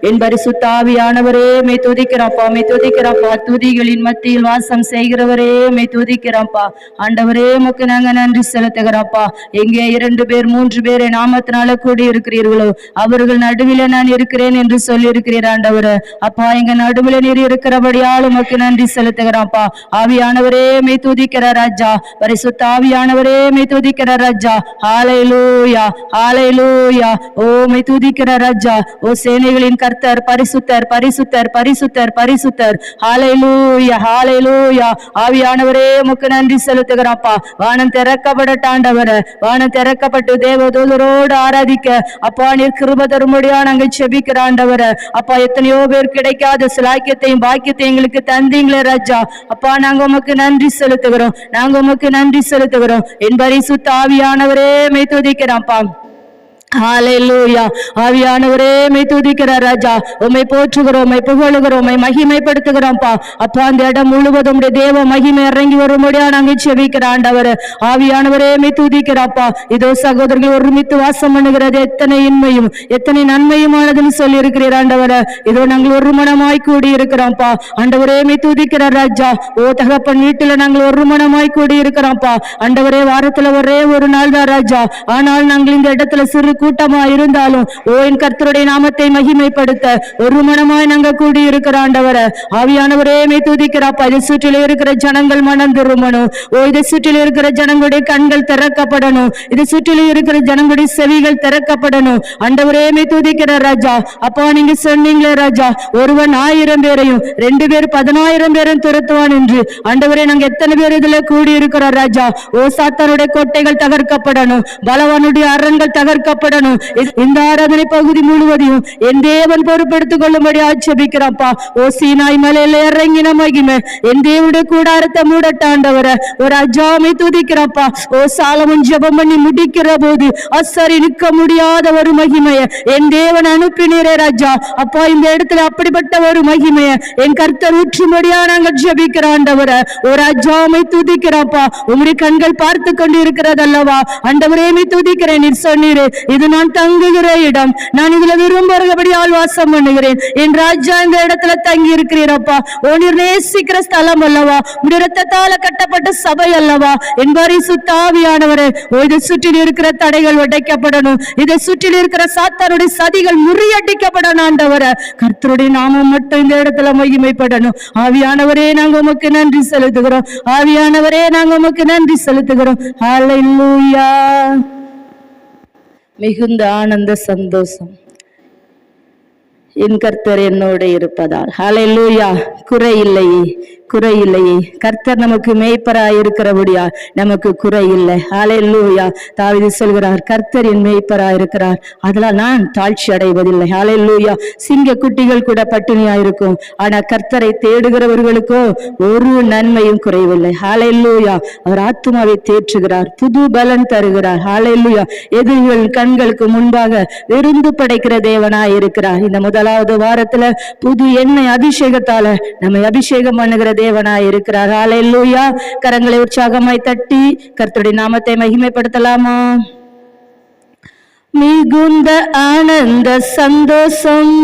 என் பரிசுத்த ஆவியானவரே மே துதிக்கிறப்பா, மே துதிக்கிறப்பா. துதிகளின் மத்தியில் வாசம் செய்கிறவரே மே துதிக்கிறப்பா. ஆண்டவரே உமக்கு நாங்க நன்றி செலுத்துகிறப்பா. எங்கே 2 பேர் 3 பேர் நாமத்தினால கூடி இருக்கிறீர்களோ அவர்கள் நடுவில் நான் இருக்கிறேன் என்று சொல்லி இருக்கிறீர் ஆண்டவர். அப்பா, எங்க நடுவில் நீர் இருக்கிறபடியால் உமக்கு நன்றி செலுத்துகிறப்பா. ஆவியானவரே மே துதிக்கிற ராஜா, பரிசுத்த ஆவியானவரே மே துதிக்கிற ராஜா. ஹல்லேலூயா, ஹல்லேலூயா. ஓ மே துதிக்கிற ராஜா. ஓ சேனைகளின் கர்த்தர் பரிசுத்தர், பரிசுத்தர், பரிசுத்தர், பரிசுத்தர். ஹல்லேலூயா, ஹல்லேலூயா. ஆவியானவரே உமக்கு நன்றி செலுத்துகிறப்பா. வானம் திறக்கப்படட்டாண்டவர், வானம் திறக்கப்பட்டு தேவதூதரோடு ஆராதிக்க அப்பா நீர் கிருபை தரும்படியா நாங்கள் செபிக்கிறாண்டவர். அப்பா, எத்தனையோ பேர் கிடைக்காத சிலாக்கியத்தையும் பாக்கியத்தையும் எங்களுக்கு தந்தீங்களே ராஜா. அப்பா, நாங்க உமக்கு நன்றி செலுத்துகிறோம், நாங்க உமக்கு நன்றி செலுத்துகிறோம். என் பரிசுத்த ஆவியானவரே மே துதிக்கிறோம்ப்பா. ஹல்லேலூயா. ஆவியானவரே மே துதிக்கிற ராஜா. உம்மை போற்றுகிறோம், உம்மை புகழுகிறோம், உம்மை மகிமைப்படுத்துகிறோம்ப்பா. அப்பா, அந்த இடம் முழுவதும் தேவ மகிமை இறங்கி வரும்படியா நாங்கள் செபிக்கிற ஆண்டவர். ஆவியானவரே மே துதிக்கிறப்பா. இதோ சகோதரர்கள் ஒருமித்து வாசம் பண்ணுகிறது எத்தனை இன்மையும் எத்தனை நன்மையுமானதுன்னு சொல்லி இருக்கிறீர் ஆண்டவர். இதோ நாங்கள் ஒரு மனமாய் கூடி இருக்கிறோம்ப்பா. ஆண்டவரே மே துதிக்கிற ராஜா. ஓ தகப்பன், வீட்டுல நாங்கள் ஒரு மனமாய் கூடி இருக்கிறோம்ப்பா. ஆண்டவரே, வாரத்துல ஒரே ஒரு நாள் தான் ராஜா. ஆனால் நாங்கள் இந்த இடத்துல சிறு கூட்டமா இருந்தாலும் ஓ என் கர்த்தருடைய நாமத்தை மகிமைப்படுத்த ஒரு மனமாய் நாங்க கூடி இருக்கிற ஆண்டவர. ஆவியானவரே மே துதிக்கிறப்பா. இதை சுற்றில இருக்கிற ஜனங்கள் மனம் திரும்பணும். ஓ இதை சுற்றில இருக்கிற ஜனங்களுடைய கண்கள் திறக்கப்படணும். இதை சுற்றில இருக்கிற ஜனங்களுடைய செவிகள் திறக்கப்படணும். ஆண்டவரே மே துதிக்கிற ராஜா. அப்பா, நீங்க சொன்னீங்களே ராஜா, ஒருவன் 1000 பேரையும் 2 பேர் 10,000 பேரும் துரத்துவான் என்று. ஆண்டவரே, நாங்க எத்தனை பேர் இதுல கூடி இருக்கிறோம் ராஜா. ஓ சாத்தானுடைய கோட்டைகள் தகர்க்கப்படணும், பலவானுடைய அரண்கள் தகர்க்கப்படணும். இந்த ஆராதனை பகுதி முழுவதையும் என் தேவன் பொறுப்பெடுத்துக் கொள்ளும்படி ஆட்சேபிக்கிறப்பா. ஓ சீனாய் மலையில இறங்கின மகிமை என் தேவனுடைய கூடாரத்தை மூடட்டாண்டவர ஒரு அஜாமை துதிக்கிறப்பா. ஓ சாலமன் ஜெபம் பண்ணி முடிக்கிற போது அசரி நிற்க முடியாத ஒரு மகிமைய என் தேவன் அனுப்பினீரே ராஜா. அப்பா, இந்த இடத்துல அப்படிப்பட்ட ஒரு மகிமைய என் கர்த்தர் ஊற்றும்படியா நாங்கள் ஜெபிக்கிறாண்டவர ஒரு அஜாமை துதிக்கிறப்பா. உங்களுடைய கண்கள் பார்த்து கொண்டு இருக்கிறதல்லவா. ஆண்டவரே மே துதிக்கிறேன். நீர் சொன்னீரே, இது நான் தங்குகிற இடம், நான் இதுல விரும்புகிறபடியால் வாசம் பண்ணுகிறேன். என் ராஜா இந்த இடத்துல தங்கி இருக்கிறீரப்பா. ஓ நீர் நேசிக்கிற ஸ்தலம் அல்லவா, உடைய இரத்தத்தால கட்டப்பட்ட சபை அல்லவா. என் பரிசுத்த ஆவியானவரே, ஓ இதை சுற்றில் இருக்கிற தடைகள் உடைக்கப்படணும், இதை சுற்றில் இருக்கிற சாத்தானுடைய சதிகள் முறியடிக்கப்படணும் ஆண்டவர. கர்த்தருடைய நாமம் மட்டும் இந்த இடத்துல மகிமைப்படணும். ஆவியானவரே, நாங்க உமக்கு நன்றி செலுத்துகிறோம். ஆவியானவரே, நாங்க உமக்கு நன்றி செலுத்துகிறோம். ஹல்லேலூயா. மிகுந்த ஆனந்த சந்தோஷம் என் கர்த்தர் என்னோடு இருப்பதால். ஹல்லேலூயா. குறை இல்லையே, குறை இல்லையே. கர்த்தர் நமக்கு மேய்ப்பராய் இருக்கிறபடியா நமக்கு குறை இல்லை. ஹல்லேலூயா. தாவீது சொல்கிறார், கர்த்தர் என் மேய்ப்பராய் இருக்கிறார், அதனால் நான் தாழ்ச்சி அடைவதில்லை. ஹல்லேலூயா. சிங்க குட்டிகள் கூட பட்டினியா இருக்கும், ஆனா கர்த்தரை தேடுகிறவர்களுக்கோ ஒரு நன்மையும் குறைவில்லை. ஹல்லேலூயா. அவர் ஆத்துமாவை தேற்றுகிறார், புது பலன் தருகிறார். ஹல்லேலூயா. எதிரிகள் கண்களுக்கு முன்பாக விருந்து படைக்கிற தேவனாய் இருக்கிறார். இந்த முதலாவது வாரத்துல புது எண்ணெய் அபிஷேகத்தால நம்மை அபிஷேகம் பண்ணுகிற தேவனாய் இருக்கிறார். ஹல்லேலூயா. கரங்களை உற்சாகமாய் தட்டி கர்த்தருடைய நாமத்தை மகிமைப்படுத்தலாமா? மிகுந்த ஆனந்த சந்தோஷம்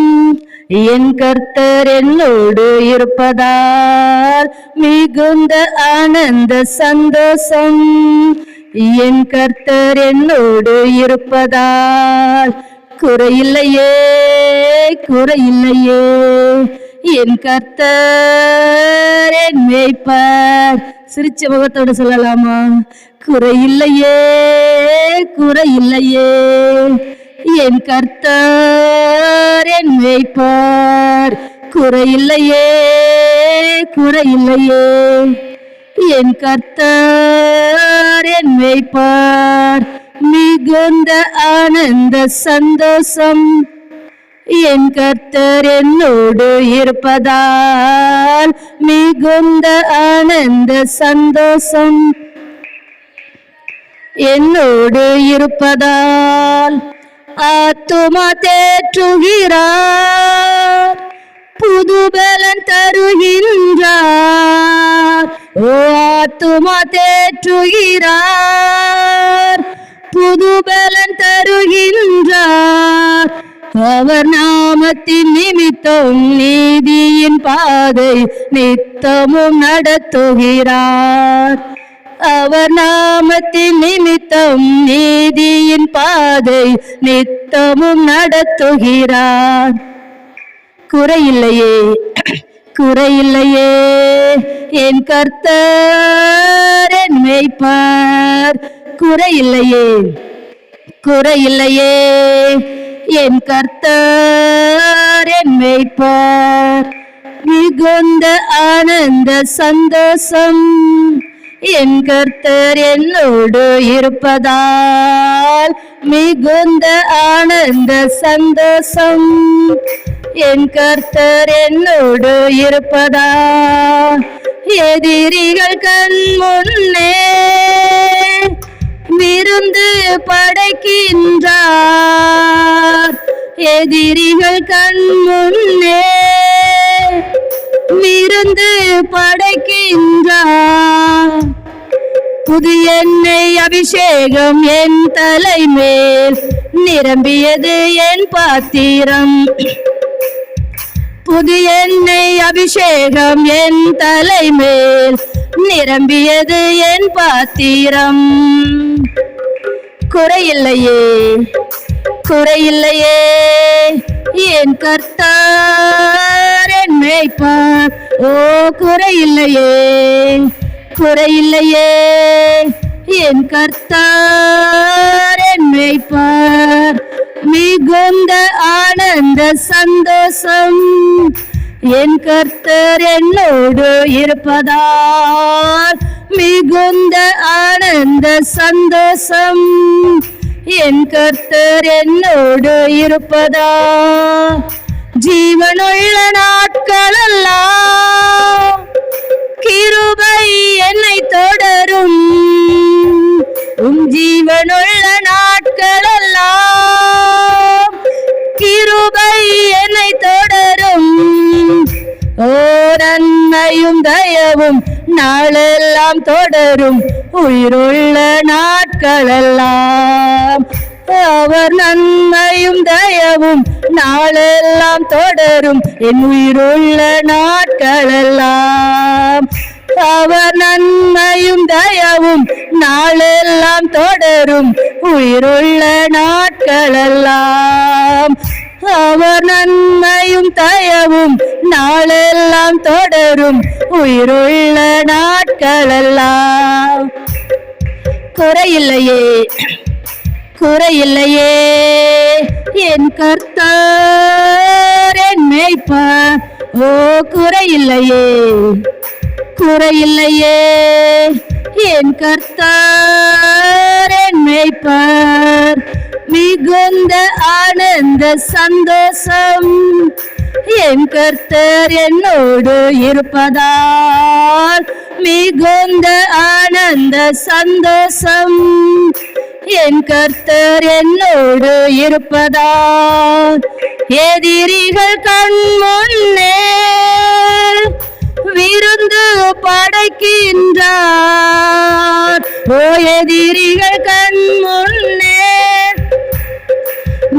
என் கர்த்தர் என்னோடு இருப்பதால். மிகுந்த ஆனந்த சந்தோஷம் என் கர்த்தர் என்னோடு இருப்பதால். குறையில்லையே, குறையில்லையே. என் கர்த்தர் என் மேய்ப்பர். சிரிச்ச முகத்தோடு சொல்லலாமா? குறையில்லையே, குறையில்லையே. என் கர்த்தர் என் மேய்ப்பர். குறையில்லையே, குறையில்லையே. என் கர்த்தர் என் மேய்ப்பர். மிகுந்த ஆனந்த சந்தோஷம் என் கர்த்தர் என்னோடு இருப்பதால். மிகுந்த ஆனந்த சந்தோஷம் என்னோடு இருப்பதால். ஆத்துமா தேற்றுகிறார், புது பலன் தருகின்றார். ஓ ஆத்துமா தேற்றுகிறார், புது பலன் தருகின்றார். அவர் நாமத்தின் நிமித்தம் நீதியின் பாதை நித்தமும் நடத்துகிறார். அவர் நாமத்தின் நிமித்தம் நீதியின் பாதை நித்தமும் நடத்துகிறார். குறையில்லையே குறையில்லையே என் கர்த்தர் என் மேய்ப்பர். குறையில்லையே குறையில்லையே என் கர்த்தர் என் மேய்ப்பர். மிகுந்த ஆனந்த சந்தோஷம் என் கர்த்தர் என்னோடு இருப்பதால். மிகுந்த ஆனந்த சந்தோஷம் என் கர்த்தர் என்னோடு இருப்பதால். எதிரிகள் கண் முன்னே விருந்து படைக்கின்றார். எதிரிகள் கண் முன்னே விருந்து படைக்கின்றார். புது எண்ணெய் அபிஷேகம் என் தலைமேல் நிரம்பியது என் பாத்திரம். புது எண்ணெய் அபிஷேகம் என் தலைமேல் நிரம்பியது என் பாத்திரம். குறையில்லையே குறையில்லையே என் கர்த்தர் என் மேய்ப்பர். ஓ குறையில்லையே குறையில்லையே என் கர்த்தர் என் மேய்ப்பர். மிகுந்த ஆனந்த சந்தோஷம் என் கர்த்தர் என்னோடு இருப்பதால். மிகுந்த ஆனந்த சந்தோஷம் என் கர்த்தர் என்னோடு இருப்பதால். ஜீவனுள்ள நாட்களெல்லாம் கிருபை என்னை தொடரும். ஜீவனுள்ள நாட்களெல்லாம் கிருபை என்னை தொடரும். ஓ நன்மையும் தயவும் நாளெல்லாம் தொடரும் உயிருள்ள நாட்களெல்லாம். அவர் நன்மையும் தயவும் நாளெல்லாம் தொடரும் என் உயிருள்ள நாட்களெல்லாம். அவர் நன்மையும் தயவும் நாளெல்லாம் தொடரும் உயிருள்ள நாட்களெல்லாம். அவர் நன்மையும் தயவும் நாளெல்லாம் தொடரும் உயிருள்ள நாட்களெல்லாம். குறையில்லையே குறையில்லையே என் கர்த்தர் என் மேய்ப்பர். ஓ குறையில்லையே குறையில்லையே என் கர்த்தர் என் மேய்ப்பர். மிகுந்த ஆனந்த சந்தோஷம் என் கர்த்தர் என்னோடு இருப்பதால். மிகுந்த ஆனந்த சந்தோஷம் என் கர்த்தர் என்னோடு இருப்பதால். எதிரிகள் கண் முன்னே விருந்து படைக்கின்றார். ஓ எதிரிகள் கண் முன்னே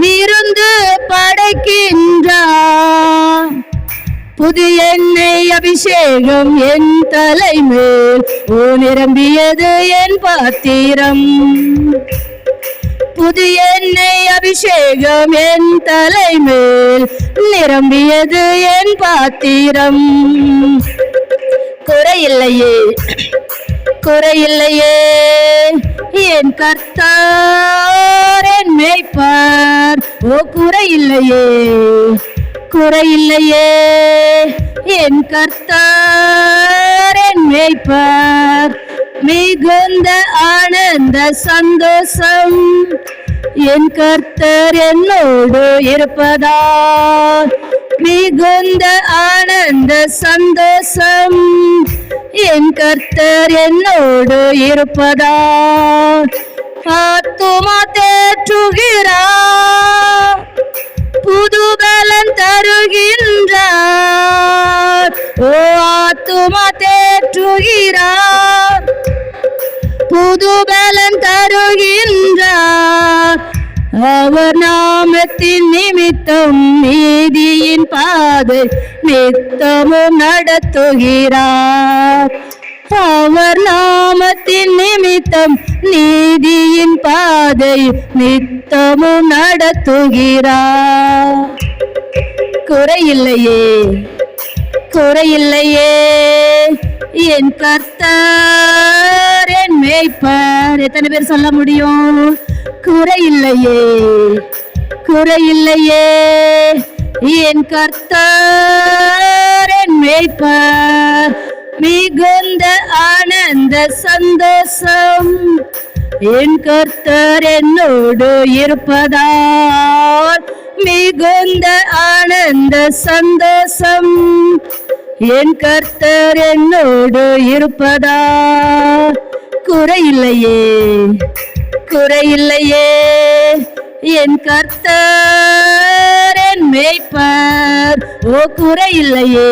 விருந்து படைக்கின்றார். புது எண்ணெய் அபிஷேகம் என் தலைமேல் ஓ நிரம்பியது என் பாத்திரம். புது எண்ணெய் அபிஷேகம் என் தலைமேல் நிரம்பியது என் பாத்திரம். குறையில்லையே குறையில்லையே என் கர்த்தர் என் மேய்ப்பர். ஓ குறையில்லையே குறையில்லையே என் கர்த்தர் என் மேய்ப்பர். மிகுந்த ஆனந்த சந்தோஷம் என் கர்த்தர் என்னோடு இருப்பதால். மிகுந்த ஆனந்த சந்தோஷம் என் கர்த்தர் என்னோடு இருப்பதால். ஆத்துமா தேற்றுகிறார் புது பலன் தருகின்றார். ஓ ஆத்துமா தேற்றுகிறார் புது பலன் தருகின்றார். அவர் நாமத்தில் நாமத்தின் நிமித்தம் நீதியின் பாதை நித்தமும் நடத்துகிறார். அவர் நாமத்தின் நிமித்தம் நீதியின் பாதை நித்தமும் நடத்துகிறார். குறையில்லையே குறையில்லையே என் கர்த்தர் என் மேய்ப்பர். எத்தனை பேர் சொல்ல முடியும்? குறையில்லையே குறையில்லையே என் கர்த்தர் என் மேய்ப்பர். மிகுந்த ஆனந்த சந்தோஷம் என் கர்த்தர் என்னோடு இருப்பதால். மிகுந்த ஆனந்த சந்தோஷம் என் கர்த்தர் என்னோடு இருப்பதா. குறையில்லையே குறையில்லையே என் கர்த்தர் என் மேய்ப்பர். ஓ குறையில்லையே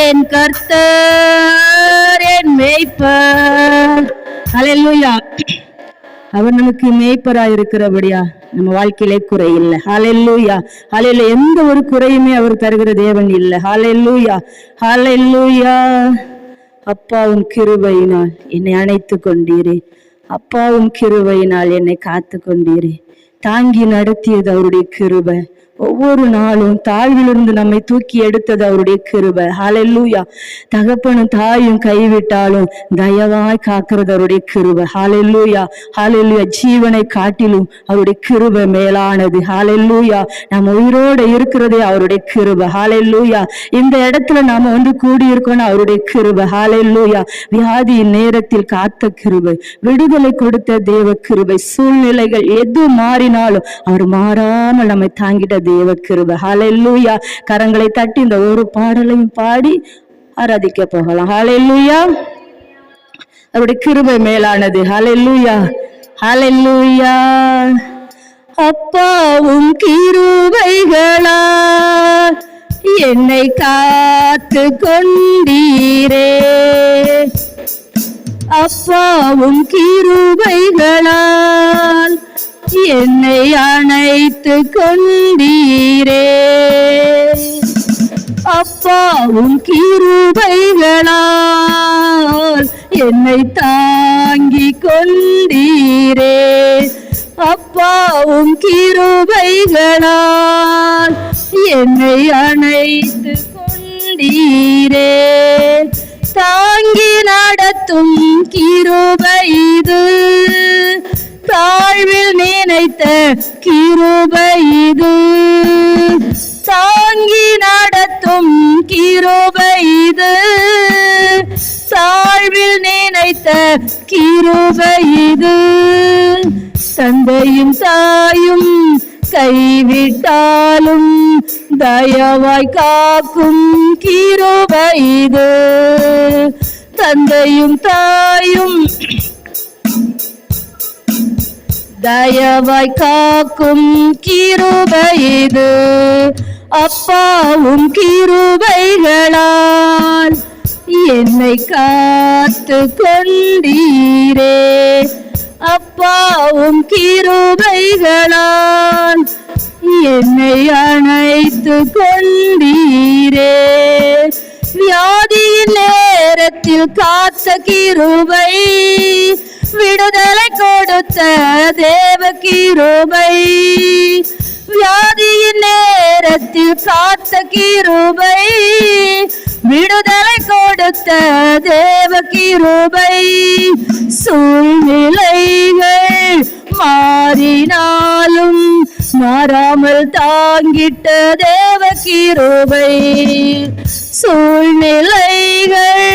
என் கர்த்தர் என் மேய்ப்பர். ஹல்லேலூயா. அவர் நமக்கு மேய்ப்பராய் இருக்கிறபடியா நம்ம வாழ்க்கையிலே குறை இல்லை. ஹல்லேலூயா ஹல்லேலூயா. எந்த ஒரு குறையுமே அவர் தருகிற தேவன் இல்லை. ஹல்லேலூயா ஹல்லேலூயா. அப்பாவும் கிருபையினால் என்னை அணைத்து கொண்டீரே, அப்பாவும் கிருபையினால் என்னை காத்து கொண்டீரே. தாங்கி நடத்தியது அவருடைய கிருபை. ஒவ்வொரு நாளும் தாழ்விலிருந்து நம்மை தூக்கி எடுத்தது அவருடைய கிருபை. ஹல்லேலூயா. தகப்பனும் தாயும் கைவிட்டாலும் தயவாய் காக்கிறது அவருடைய கிருபை. ஹல்லேலூயா ஹல்லேலூயா. ஜீவனை காட்டிலும் அவருடைய கிருபை மேலானது. ஹல்லேலூயா. நம்ம உயிரோடு இருக்கிறதே அவருடைய கிருபை. ஹல்லேலூயா. இந்த இடத்துல நாம வந்து கூடியிருக்கோம் அவருடைய கிருபை. ஹல்லேலூயா. வியாதியின் நேரத்தில் காத்த கிருபை, விடுதலை கொடுத்த தேவ கிருபை. சூழ்நிலைகள் எது மாறினாலும் அவர் மாறாமல் நம்மை தாங்கிட்ட தேவ கிருபை. ஹல்லேலூயா. கரங்களை தட்டி இந்த ஒரு பாடலையும் பாடி ஆராதிக்க போகலாம். ஹல்லேலூயா. அவருடைய கிருபை மேலானது. ஹல்லேலூயா ஹல்லேலூயா. அப்பாவும் கிருபைகளா என்னை காத்து கொண்டீரே, அப்பாவும் கிருபைகளால் என்னை அணைத்து கொண்டீரே, அப்பாவும் கிருபைகளால் என்னை தாங்கி கொண்டீரே, அப்பாவும் கிருபைகளால் என்னை அணைத்து கொண்டீரே. தாங்கி நடத்தும் கிருபை இது, தாழ்வில் நினைத்த கிருபை இது. தாங்கி நடத்தும் கிருபை இது, தாழ்வில் நினைத்த கிருபை இது. தந்தையும் தாயும் கைவிட்டாலும் தயவாய் காக்கும் கிருபை இது. தந்தையும் தாயும் தயவாய் காக்கும் கிருபை இது. அப்பாவும் கிருபைகளால் என்னை காத்து கொண்டீரே, அப்பாவும் கிருபைகளால் என்னை அணைத்து கொண்டீரே. வியாதியின் நேரத்தில் காத்த கிருபை, விடுதலை கொடுத்த தேவ கிருபை. வியாதியின் நேரத்தில் காத்த கிருபை, விடுதலை கொடுத்த தேவ கிருபை. சூழ்நிலைகள் மாறினாலும் மாறாமல் தாங்கிட்ட தேவ கிருபை. சூழ்நிலைகள்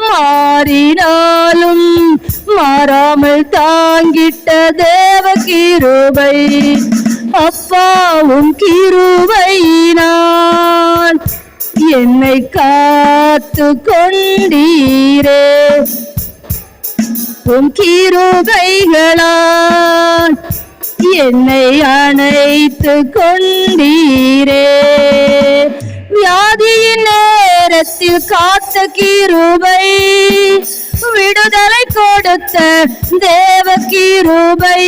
மாறினாலும் மாறாமல் தாங்கிட்ட தேவ கிருபை. அப்பாவும் கிருபையினால் என்னை காத்து கொண்டீரே, உம் கிருபைகளால் என்னை அணைத்து கொண்டீரே. வியாதியின் நேரத்தில் காத்த கிருபை, விடுதலை கொடுத்த தேவ கிருபை,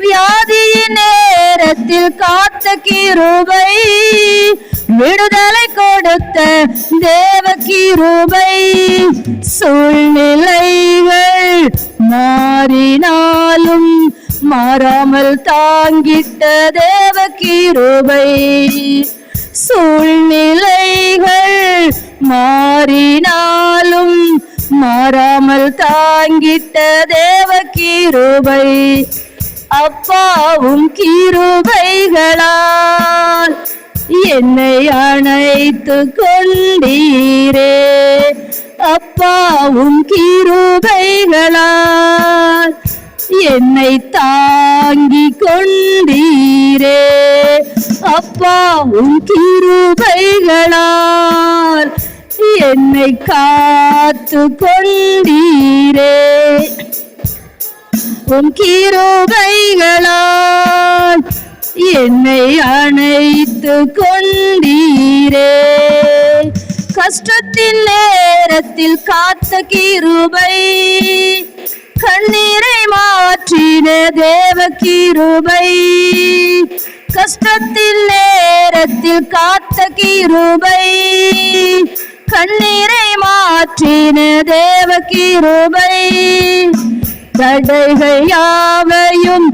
வியாதியின் நேரத்தில் காத்த கிருபை, விடுதலை கொடுத்த தேவ கிருபை, சூழ்நிலைகள் மாறினாலும் மாறாமல் தாங்கிட்ட தேவ கிருபை, சூழ்நிலைகள் மாறினாலும் மாறாமல் தாங்கிட்ட தேவ கிருபை, அப்பாவும் கிருபைகளால் என்னை அணைத்து கொண்டீரே, அப்பாவும் கிருபைகளால் என்னை தாங்கி கொண்டீரே, அப்பாவும் கிருபைகளால் என்னை காத்து கொண்டீரே, உம் கிருபைகளால் என்னை அணைத்து கொண்டீரே, கஷ்டத்தின் நேரத்தில் காத்த கிருபை, கண்ணீரை மாற்றின தேவ கிருபை, கஷ்டத்தின் நேரத்தில் காத்த கிருபை, கண்ணீரை மாற்றின தேவ கிருபை, தடைகள் யாவையும்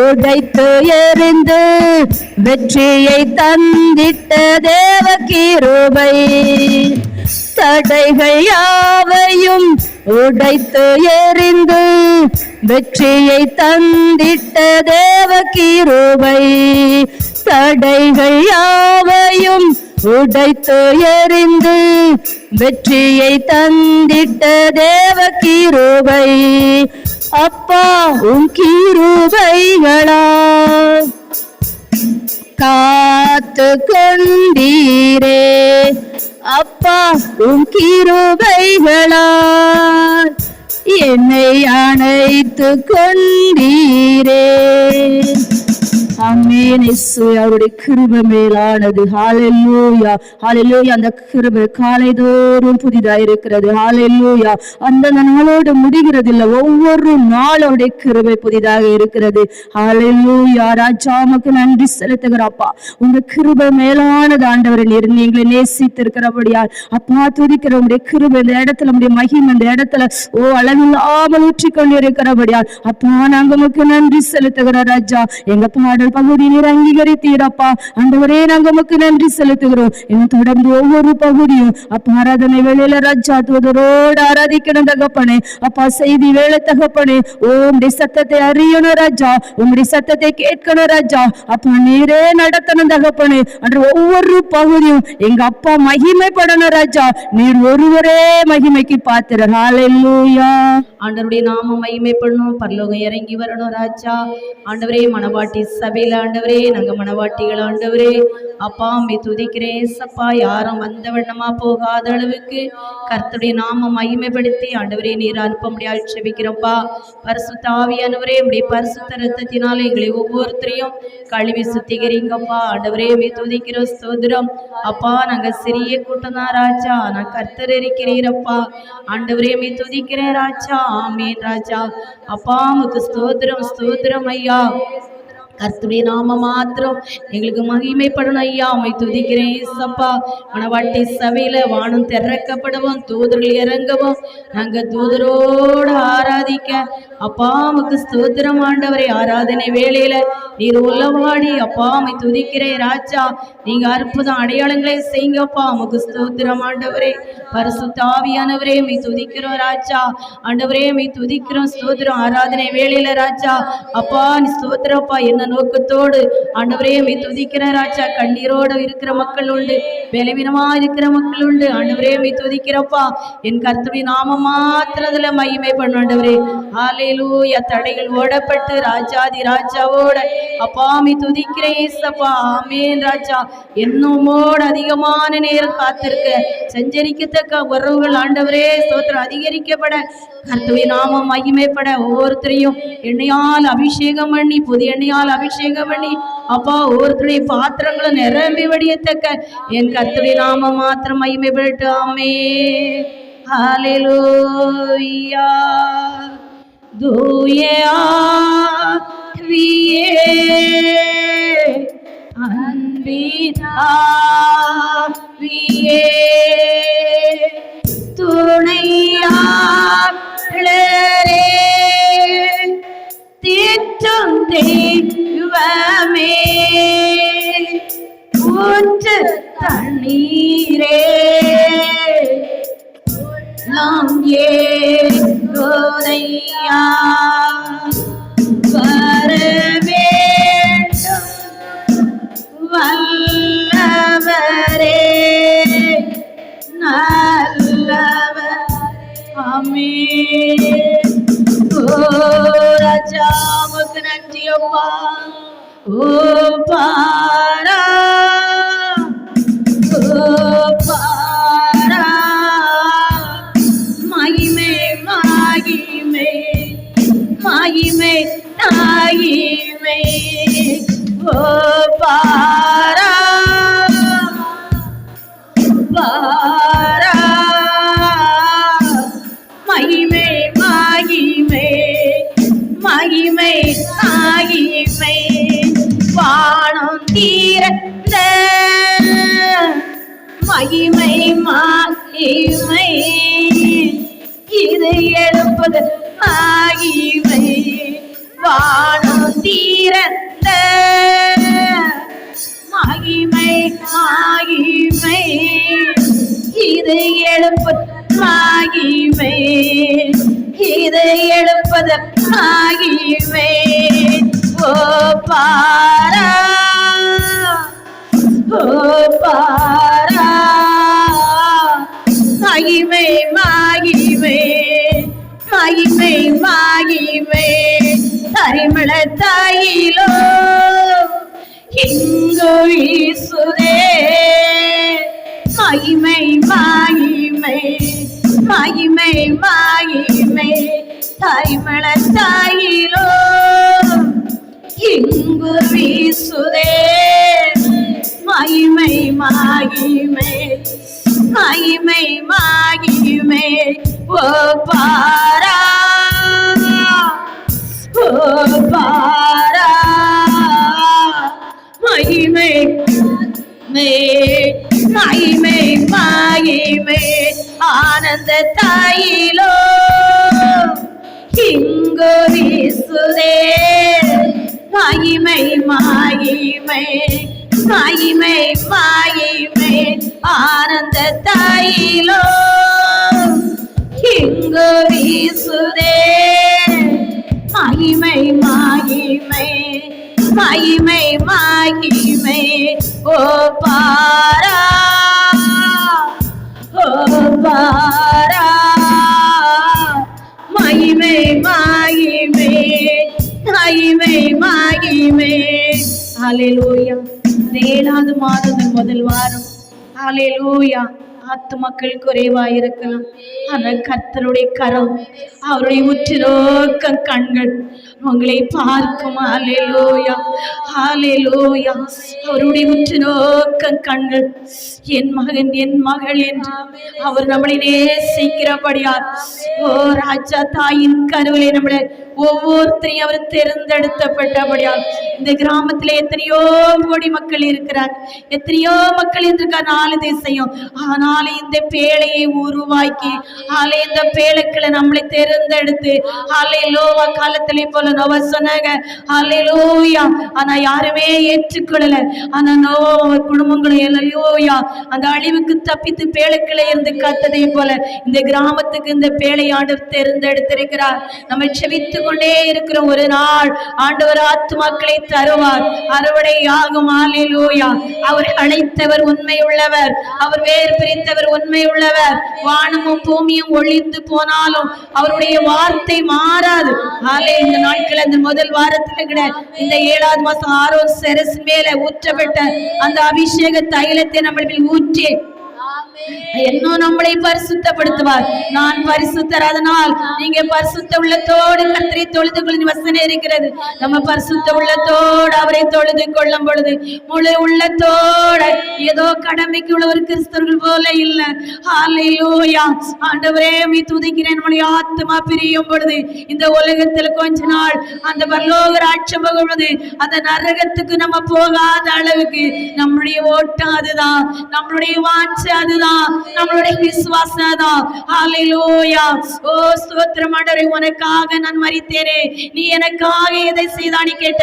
உடைத்து எறிந்து வெற்றியை தந்திட்ட தேவ கிருபை, தடைகள் யாவையும் உடைத்து எறிந்து வெற்றியை தந்திட்ட தேவ கிருபை, தடைகள் யாவையும் உடைத்து எறிந்து வெற்றியை தந்திட்ட தேவ கிருபை, அப்பா உம் கிருபைகளால் காத்து கொண்டீரே, அப்பா உம் கிருபைகளால் என்னை அணைத்து கொண்டீரே. ஆமென். இயேசுவே, அவருடைய கிருபை மேலானது. ஹல்லேலூயா, ஹல்லேலூயா. அந்த கிருபை காலைதோறும் புதிதாக இருக்கிறது. ஹல்லேலூயா. அந்த நாளோடு முடிகிறது இல்லை, ஒவ்வொரு நாள் அவருடைய கிருபை புதிதாக இருக்கிறது. ஹல்லேலூயா. ராஜா உமக்கு நன்றி செலுத்துகிறப்பா. உங்க கிருபை மேலானது ஆண்டவரை, நீங்களை நேசித்து இருக்கிறபடியால் அப்பா துதிக்கிற உடைய கிருபை இந்த இடத்துல, உடைய மகிமை இந்த இடத்துல அளவில்லாமல் ஊற்றிக்கொண்டு இருக்கிறபடியால் அப்பா நாங்க உமக்கு நன்றி செலுத்துகிறோம். ராஜா, எங்க பாடல் பகுதி நீர் அங்கீகரித்தீரப்பா. ஆண்டவரே, நாங்க உமக்கு நன்றி செலுத்துகிறோம். இன்னும் தொடர்ந்து ஒவ்வொரு பகுதியும் அப்பா ஆராதனை வேளையில ராஜா தூதரோடு ஆராதிக்கணும் தகப்பனே. அப்பா செய்தி வேலை தகப்பனே, உம்முடைய சத்தத்தை அறியணும் ராஜா, உம்முடைய சத்தத்தை கேட்கணும் ராஜா. அப்பா நீரே நடத்தணும் தகப்பனே. அன்று ஒவ்வொரு பகுதியும் எங்க அப்பா மகிமைப்படணும் ராஜா. நீர் ஒருவரே மகிமைக்கு பாத்திரர். ஹல்லேலூயா. ஆண்டவருடைய நாமம் மகிமைப்படணும், பரலோகம் இறங்கி வரணும் ராஜா. ஆண்டவரே, மனவாட்டி சபையில ஆண்டவரே, நாங்க மனவாட்டிகள் ஆண்டவரே அப்பா மே துதிக்கிறேன் சப்பா. யாரும் வந்த வண்ணமா போகாத அளவுக்கு கர்த்தருடைய நாமம் மகிமைப்படுத்தி ஆண்டவரே நீர் அனுப்ப முடியாது செபிக்கிறோம்ப்பா. பரிசுத்த ஆவியானவரே, உம்முடைய பரிசுத்த இரத்தத்தினால எங்களை ஒவ்வொருத்தரையும் கழுவி சுத்திகரிங்கப்பா. ஆண்டவரே மே துதிக்கிறோம், ஸ்தோத்திரம் அப்பா. நாங்க சிறிய கூட்டம் தான் ராஜா, நான் கர்த்தர் இருக்கிறீரப்பா. ஆண்டவரே மே துதிக்கிறேன் ராஜா. ஆமீன் ராஜா. அப்பா உமக்கு ஸ்தோத்திரம், ஸ்தோத்திரம் ஐயா. கர்த்தருடைய நாம மாத்திரம் எங்களுக்கு மகிமைப்படணும் ஐயா. உம்மை துதிக்கிறேன் ஏசப்பா. மனவாட்டி சபையில வானம் திறக்கப்படவும், தூதர்கள் இறங்கவும், நாங்க தூதரோடு ஆராதிக்க அப்பா உமக்கு ஸ்தோத்திரம் ஆண்டவரே. ஆராதனை வேளையில நீர் உள்ளவாடி அப்பா உம்மை துதிக்கிறேன் ராஜா. நீங்க அற்புதம் அடையாளங்களை செய்யுங்கப்பா. உமக்கு ஸ்தோத்திரம் ஆண்டவரே. பரிசுத்த ஆவியானவரே உம்மை துதிக்கிறோம் ராஜா. ஆண்டவரே உம்மை துதிக்கிறோம், ஸ்தோத்திரம். ஆராதனை வேளையில ராஜா அப்பா நீ ஸ்தோத்திரப்பா. என்ன நோக்கத்தோடு ஆண்டவரே உம்மை துதிக்கிறேன் ராஜா. கண்ணீரோடு இருக்கிற மக்கள் உண்டு, பலவீனமா இருக்கிற மக்கள் உண்டு. ஆண்டவரே உம்மை துதிக்கிறப்பா. என் கர்த்தருடைய நாமம் மாத்திரத்துல மகிமை பண்ண ஆண்டவரே. ஹல்லேலூயா. தடைகள் ஓடப்பட்டு ராஜாதி ராஜாவோட அப்பா உம்மை துதிக்கிறேன் ஏசப்பா. ஆமென் ராஜா. என்னுமோடு அதிகமான நேரம் காத்திருக்க சஞ்சரிக்கத்தக்க உறவுகள் ஆண்டவரே ஸ்தோத்திரம் அதிகரிக்கப்பட, கர்த்தருடைய நாமம் மகிமைப்பட, ஒவ்வொருத்தரையும் எண்ணெயால் அபிஷேகம் பண்ணி, புதிய எண்ணெயால் அபிஷேகம் பண்ணி அப்பா ஒவ்வொருத்தருடைய பாத்திரங்களும் நிரம்பி வடியத்தக்க என் கர்த்தருடைய நாமம் மாத்திரம் மகிமைப்படட்டும். ஆமென். ஹalleluya. தூய ஆவியே அன்பின் ஆவியே துணையாளரே தீற்றும் தெய்வமே ஊற்று தண்ணீரே நாம் ஏதையா வர வேண்டும் வல்லவரே நல்லவர் ஆமென். ஓ ராஜா உமக்கு நன்றி அப்பா. ஓ பாரா ஓ பாரா மகிமை மகிமை மகிமை மகிமை ஓ பாரா பாரா மகிமை மகிமை மகிமை மகிமை வானம் தீரந்த மகிமை மகிமை இது எழுப்பது மகிமை வானம் தீரந்த மகிமை மகிமை இது எழுப்பது மகிமை இது எழுப்பது மகிமை ஓ பாரா ஓ பாரா மகிமை மகிமை மகிமை மகிமை பரிமள தாயிலோ இங்கு வீசுதே மகிமை மகிமை மகிமை மகிமை பரிமள தாயிலோ இங்கு வீசுதே மகிமை மகிமை மகிமை மகிமை ஓ பாரா ஓ பாரா மகிமை மகிமை மகிமை ஆனந்த தாயிலோ இங்கு வீசுதே மகிமை மகிமை மகிமை மகிமை ஆனந்த தாயிலோ இங்கு வீசுதே மகிமை மகிமை மகிமை மகிமை ஓ பாரா ஓ பாரா மகிமை மகிமை மகிமை மகிமை ஹalleluya. ஏழாவது மாதத்தின் முதல் வாரம் ஹalleluya. ஆத்துமக்கள் குறைவாய் இருக்கலாம், ஆனால் கர்த்தருடைய கரம், அவருடைய உற்று நோக்கும் கண்கள் உங்களை பார்க்கும். ஹalleluya ஹalleluya. அவருடைய உற்று நோக்கும் கண்கள் என் மகன் என் மகள் என்று அவர் நம்மளை நேசிக்கிறபடியார். ஓ ராஜா தாயின் கருவிலே நம்மளை ஒவ்வொருத்தரையும் அவர் தேர்ந்தெடுத்தப்பட்டபடியால் இந்த கிராமத்திலே எத்தனையோ கோடி மக்கள் இருக்கிறார், எத்தனையோ மக்கள் இருந்திருக்கார் 4 தேசம். ஆனாலும் இந்த பேழையை உருவாக்கி இந்த பேழைக்களை நம்மளை தேர்ந்தெடுத்து லோவா காலத்திலே போல நோவா சொன்னாங்க ஹalleluya. ஆனா யாருமே ஏற்றுக்கொள்ளல. ஆனா நோவா அவர் குடும்பங்களும் ஹalleluya அந்த அழிவுக்கு தப்பித்து பேழைக்களை இருந்து காத்ததை போல இந்த கிராமத்துக்கு இந்த பேழை ஆண்டவர் தேர்ந்தெடுத்திருக்கிறார். நம்ம செவித்து கொண்டே இருக்கிற ஒரு நாள் ஆண்டவர் ஆத்துமாக்களை தருவார், அறுவடை ஆகும். ஹalleluya. அவர் அழைத்தவர் உண்மை உள்ளவர், அவர் வேறு பிரித்தவர் உண்மை உள்ளவர். வானமும் பூமியும் ஒழிந்து போனாலும் அவருடைய வார்த்தை மாறாது. இந்த நாட்கள் அந்த முதல் வாரத்துல கூட இந்த 7வது மாசம் ஆரோன் சிரசு மேல ஊற்றப்பட்ட அந்த அபிஷேக தைலத்தை நம்ம ஊற்றி இன்னும் நம்மளை பரிசுத்தப்படுத்துவார். நான் பரிசுத்தர், அதனால் நீங்க பரிசுத்த உள்ளத்தோடு கர்த்தரை தொழுது கொள்ள வசனம் இருக்கிறது. நம்ம பரிசுத்த உள்ளத்தோடு அவரை தொழுது கொள்ளும் பொழுது முழு உள்ளத்தோட ஏதோ கடமைக்கு உள்ள ஒரு கிறிஸ்தவர்கள் போல இல்ல. ஹல்லேலூயா. ஆண்டவரே உம்மை துதிக்கிறேன். நம்முடைய ஆத்துமா பிரியும் பொழுது இந்த உலகத்தில் கொஞ்ச நாள் அந்த பரலோக ராஜ்யம் போகும்போது அந்த நரகத்துக்கு நம்ம போகாத அளவுக்கு நம்முடைய ஓட்டம் அதுதான், நம்மளுடைய வாஞ்சை அதுதான், நம்மளுடைய விசுவாசம் அதுதான். ஹல்லேலூயா. ஓ ஸ்தோத்திரம் ஆண்டவரே, உனக்காக நான் மரித்தேனே, நீ எனக்காக எதை செய்தானி கேட்ட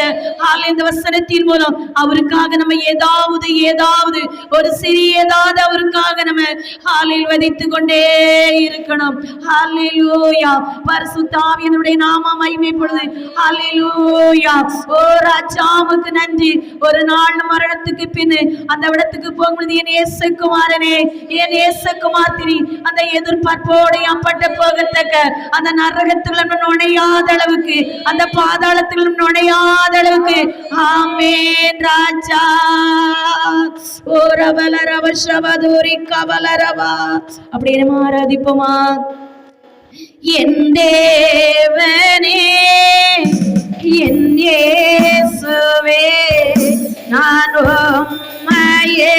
இந்த வசனத்தின் மூலம் அவருக்காக நம்ம ஏதாவது ஒரு சிறியதாவது அவருக்காக நம்ம ஹாலில் வதித்து கொண்டே இருக்கணும். ஹல்லேலூயா. பரிசுத்த ஆவியானவருடைய நாமம் மகிமைப்படுது. ஹல்லேலூயா. ஓ ராஜாவுக்கு நன்றி. ஒரு நாள் மரணத்துக்கு பின்னு அந்த இடத்துக்கு போகும்போது என் இயேசுகுமாரனே, என் இயேசுகுமார்த்தினி அந்த எதிர்பார்ப்போடு அப்பட்ட போகத்தக்க அந்த நரகத்தில் நுழையாத அளவுக்கு, அந்த பாதாளத்தில் நுழையாத அளவுக்கு. ஆமென் ராஜா. ஓ ரபலரவ ஷபதுரி கபலரவா. அப்படியே நம்ம ஆராதிப்போமா? என் தேவனே, என் இயேசுவே, நான் உம்மையே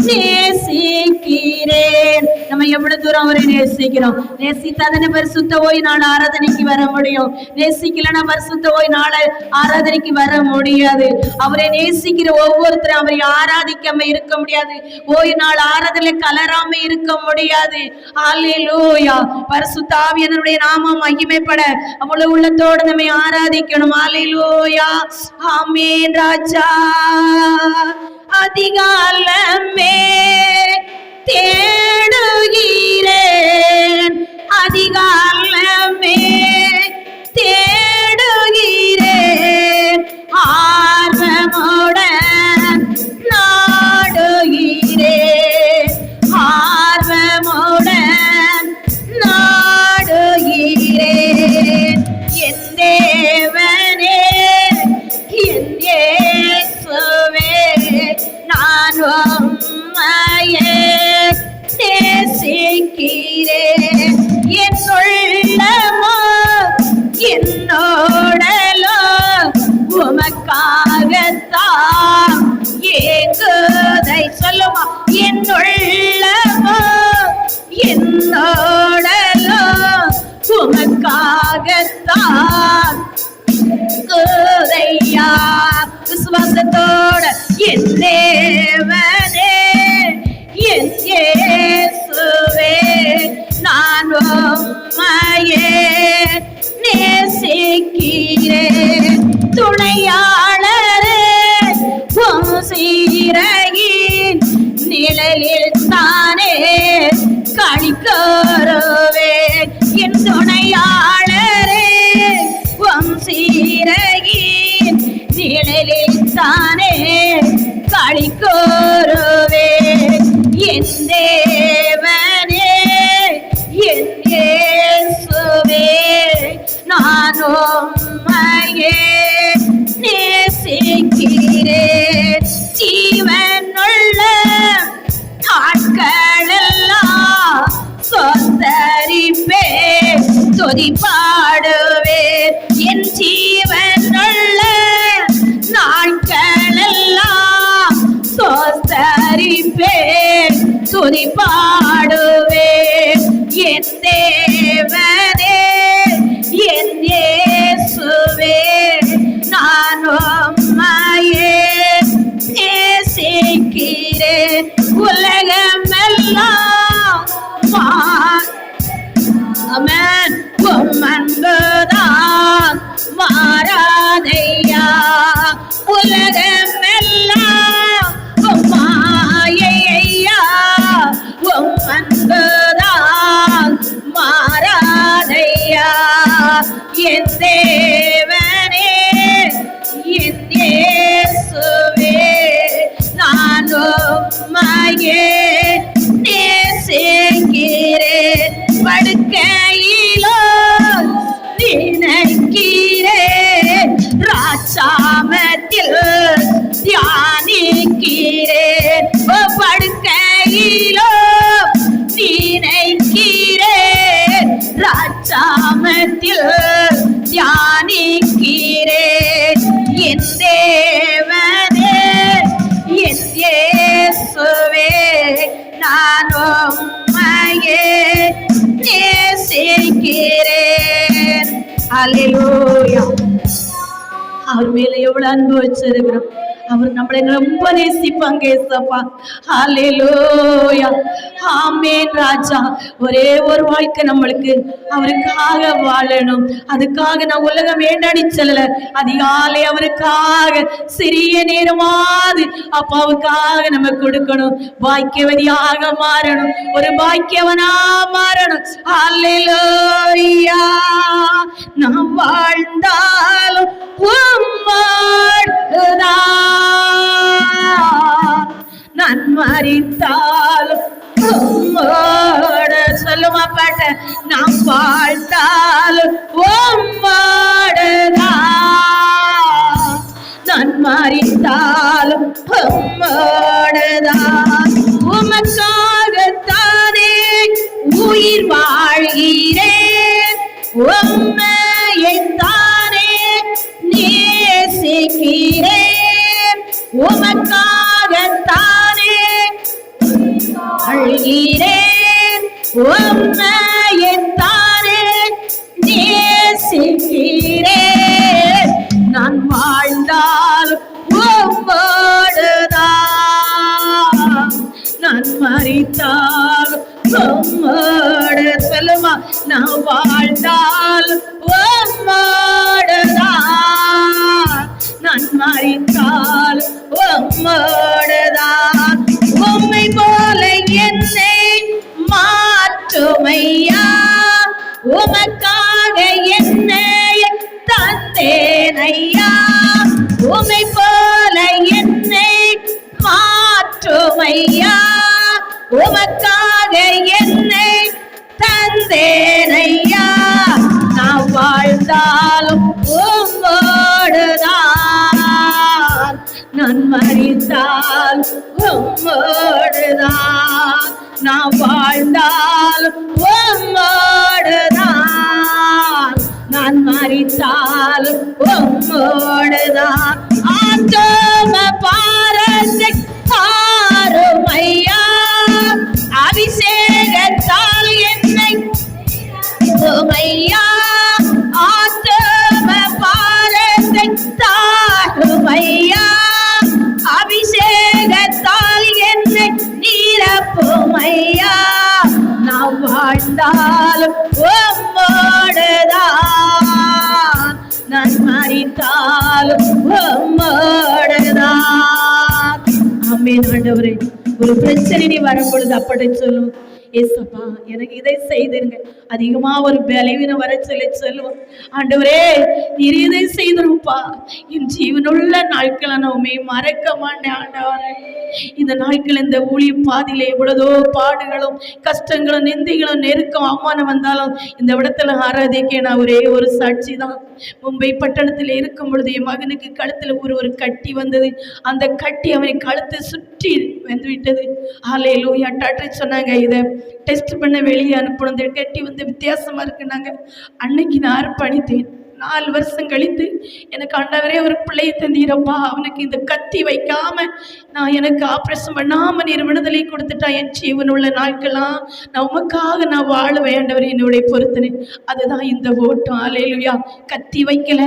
நேசிக்கிறேன். நம்ம எவ்வளவு தூரம் அவரை நேசிக்கிறோம்? நேசித்தாதானே பரிசுத்த ஓய் நாள் ஆராதனைக்கு வர முடியும். நேசிக்கலன்னா பரிசுத்த ஓய் நாள் ஆராதனைக்கு வர முடியாது. அவரை நேசிக்கிற ஒவ்வொருத்தரும் அவரை ஆராதிக்காம இருக்க முடியாது. ஓய் நாள் ஆராதனை கலராம இருக்க முடியாது. ஹல்லேலூயா. பரிசுத்த ஆவியானவருடைய நாமம் மகிமைப்பட அவ்வளவு உள்ளத்தோடு நம்மை ஆராதிக்கணும். ஹல்லேலூயா. ஆமென் ராஜா. அதிகாலமே தேடுகிறேன், அதிகாலமே தேடுகிறேன், ஆர்வமுடன் நாடுகிறேன், ஆர்வமுடன் நாடுகிறேன். என் தேவனே, என் இயேசுவே, நான் உம்மையே நேசிக்கிறேன். என் உள்ளமோ என்னோடலோ உமக்காகத்தான் ஏங்குதை. சொல்லுமா? என் உள்ளமோ என்னோடலோ உமக்காகத்தான் ஏங்குதையா. விசுவாசத்தோட என் தேவனே, என் இயேசுவே, நான் உம்மையே நேசிக்கிறேன். துணையாளரே, உம் சீரையின் நிழலில் தானே களிக்கொருவேன். என் துணையாளரே, உம் சீரையின் நிழலில் தானே களிக்கொருவேன். என் தேவனே, என் இயேசுவே, நான் உம்மையே நேசிக்கிறேன். ஜீவனுள்ள நாட்களெல்லாம் சொந்தரிப்பேன், துதி பாடுவேன். என் ஜீவனுள்ள நாட்களெல்லாம் சொந்தரிப்பேன், துதி பாடுவேன். என் தேவனே, என் இயேசுவே, நான் உம்மையே நேசிக்கிறேன். உலகமெல்லாம் ஆமென் உம் அன்புதான் மாறாதையா. உலகமெல்லாம் உம் மாயையா, உம் அன்புதான் மாறாதையா. என் தேவனே, என் இயேசுவே, நான் உம்மையே நேசிக்கிறேன். படுக்கையிலோ நினைக்கிறேன், ராஜாமத்தில் தியானிக்கிறேன். படுக்கையிலோ நான் உம்மையே நேசிக்கிறேன். அல்லேலூயா. அவர் மேல எவ்வளவு அன்பு வச்சிருக்கிறோம். அவர் நம்மளை ரொம்ப நேசிப்பாங்க ஏசப்பா. ஹல்லேலூயா. ஆமென் ராஜா. ஒரே ஒரு வாழ்க்கை நம்மளுக்கு அவருக்காக வாழணும். அதுக்காக நான் உலகம் வேண்டாடி செல்லல. அதிகாலை அவருக்காக சிறிய நேரமாவது அப்பாவுக்காக நம்ம கொடுக்கணும். பாக்கியவதியாக மாறணும். ஒரு பாக்கியவனா மாறணும். ஹல்லேலூயா. நாம் வாழ்ந்தாலும் உம்மோடுதான், நான் மரித்தாலும் உம்மோடு. சொல்லுமா பாட்ட. நாம் வாழ்ந்தாலும் உம்மோடுதான், நான் மரித்தாலும் உம்மோடுதான். உமக்காகத்தானே உயிர் வாழ்கிறேன், உம்மையைத்தானே நேசிக்கிறேன். உமக்காகத்தானே அழுகிறேன், உம்மையைத்தானே நேசிக்கிறேன். நான் வாழ்ந்தாலும் உம்மோடுதான், நான் மரித்தாலும் உம்மோடு. சொல்லுமா. நான் வாழ்ந்தாலும் உம்மோடுதான், நான் மரித்தாலும் உம்மோடுதான். உம்மை போல என்னை மாற்றுமையா, உமக்காக என்னை தந்தேனையா. உம்மை போல என்னை மாற்றுமையா, உமக்காக என்னை தந்தேனையா. நான் வாழ்ந்தாலும் உம்மோடுதான், நான் மரித்தால் உம்மோடுதான். நான் வாழ்ந்தாலும் உம்மோடுதான், நான் மரித்தாலும் உம்மோடுதான். ஆத்தம பாரத்தை ஆறுமையா, அபிஷேகத்தால் என்னை உமையா. ஆத்தம பாரத்தை தாருமையா, அபிஷேகத்தால் என்னை நிரப்புமையா. நான் வாழ்ந்தாலும் உம்மோடுதான், நான் மரித்தாலும் உம்மோடுதான். ஆமென் ஆண்டவரே. ஒரு பிரச்சனை நீ வரும் பொழுது அப்படி சொல்லும், ஏசப்பா எனக்கு இதை செய்திருங்க. அதிகமா ஒரு பலவீனம் வர சொல்லுவோம். ஆண்டவரே நீர் இதை செய்திருப்பா, என் ஜீவனுள்ள நாட்களை நான் உண்மை மறக்க மாட்டேன். ஆண்டவரே இந்த நாட்கள் இந்த ஊழிய பாதியில எவ்வளதோ பாடுகளும் கஷ்டங்களும் நிந்தைகளும் நெருக்கம் அவமானம் வந்தாலும் இந்த இடத்துல ஆராதிக்க நான் ஒரே ஒரு சாட்சி தான். மும்பை பட்டணத்தில் இருக்கும் பொழுது என் மகனுக்கு கழுத்துல ஒரு கட்டி வந்தது. அந்த கட்டி அவனை கழுத்தை சுற்றி வந்து விட்டது. ஹல்லேலூயா. டாக்டர் சொன்னாங்க இதை டெஸ்ட் பண்ண வெளியே அனுப்பணும், இந்த கட்டி வந்து வித்தியாசமா இருக்குனாங்க. அன்னைக்கு நான் அர்ப்பணித்தேன். 4 வருஷம் கழித்து எனக்கு ஆண்டவரே ஒரு பிள்ளையை தந்தீரப்பா, அவனுக்கு இந்த கத்தி வைக்காம நான் எனக்கு ஆப்ரேஷன் பண்ணாம நீர் விடுதலை கொடுத்துட்டா, என் ஜீவனுள்ள நாட்கள்லாம் நான் உமக்காக நான் வாழுவேன் ஆண்டவரே என்னுடைய பொறுத்தனை. அதுதான் இந்த ஓட்டம். அல்லேலூயா. கத்தி வைக்கல.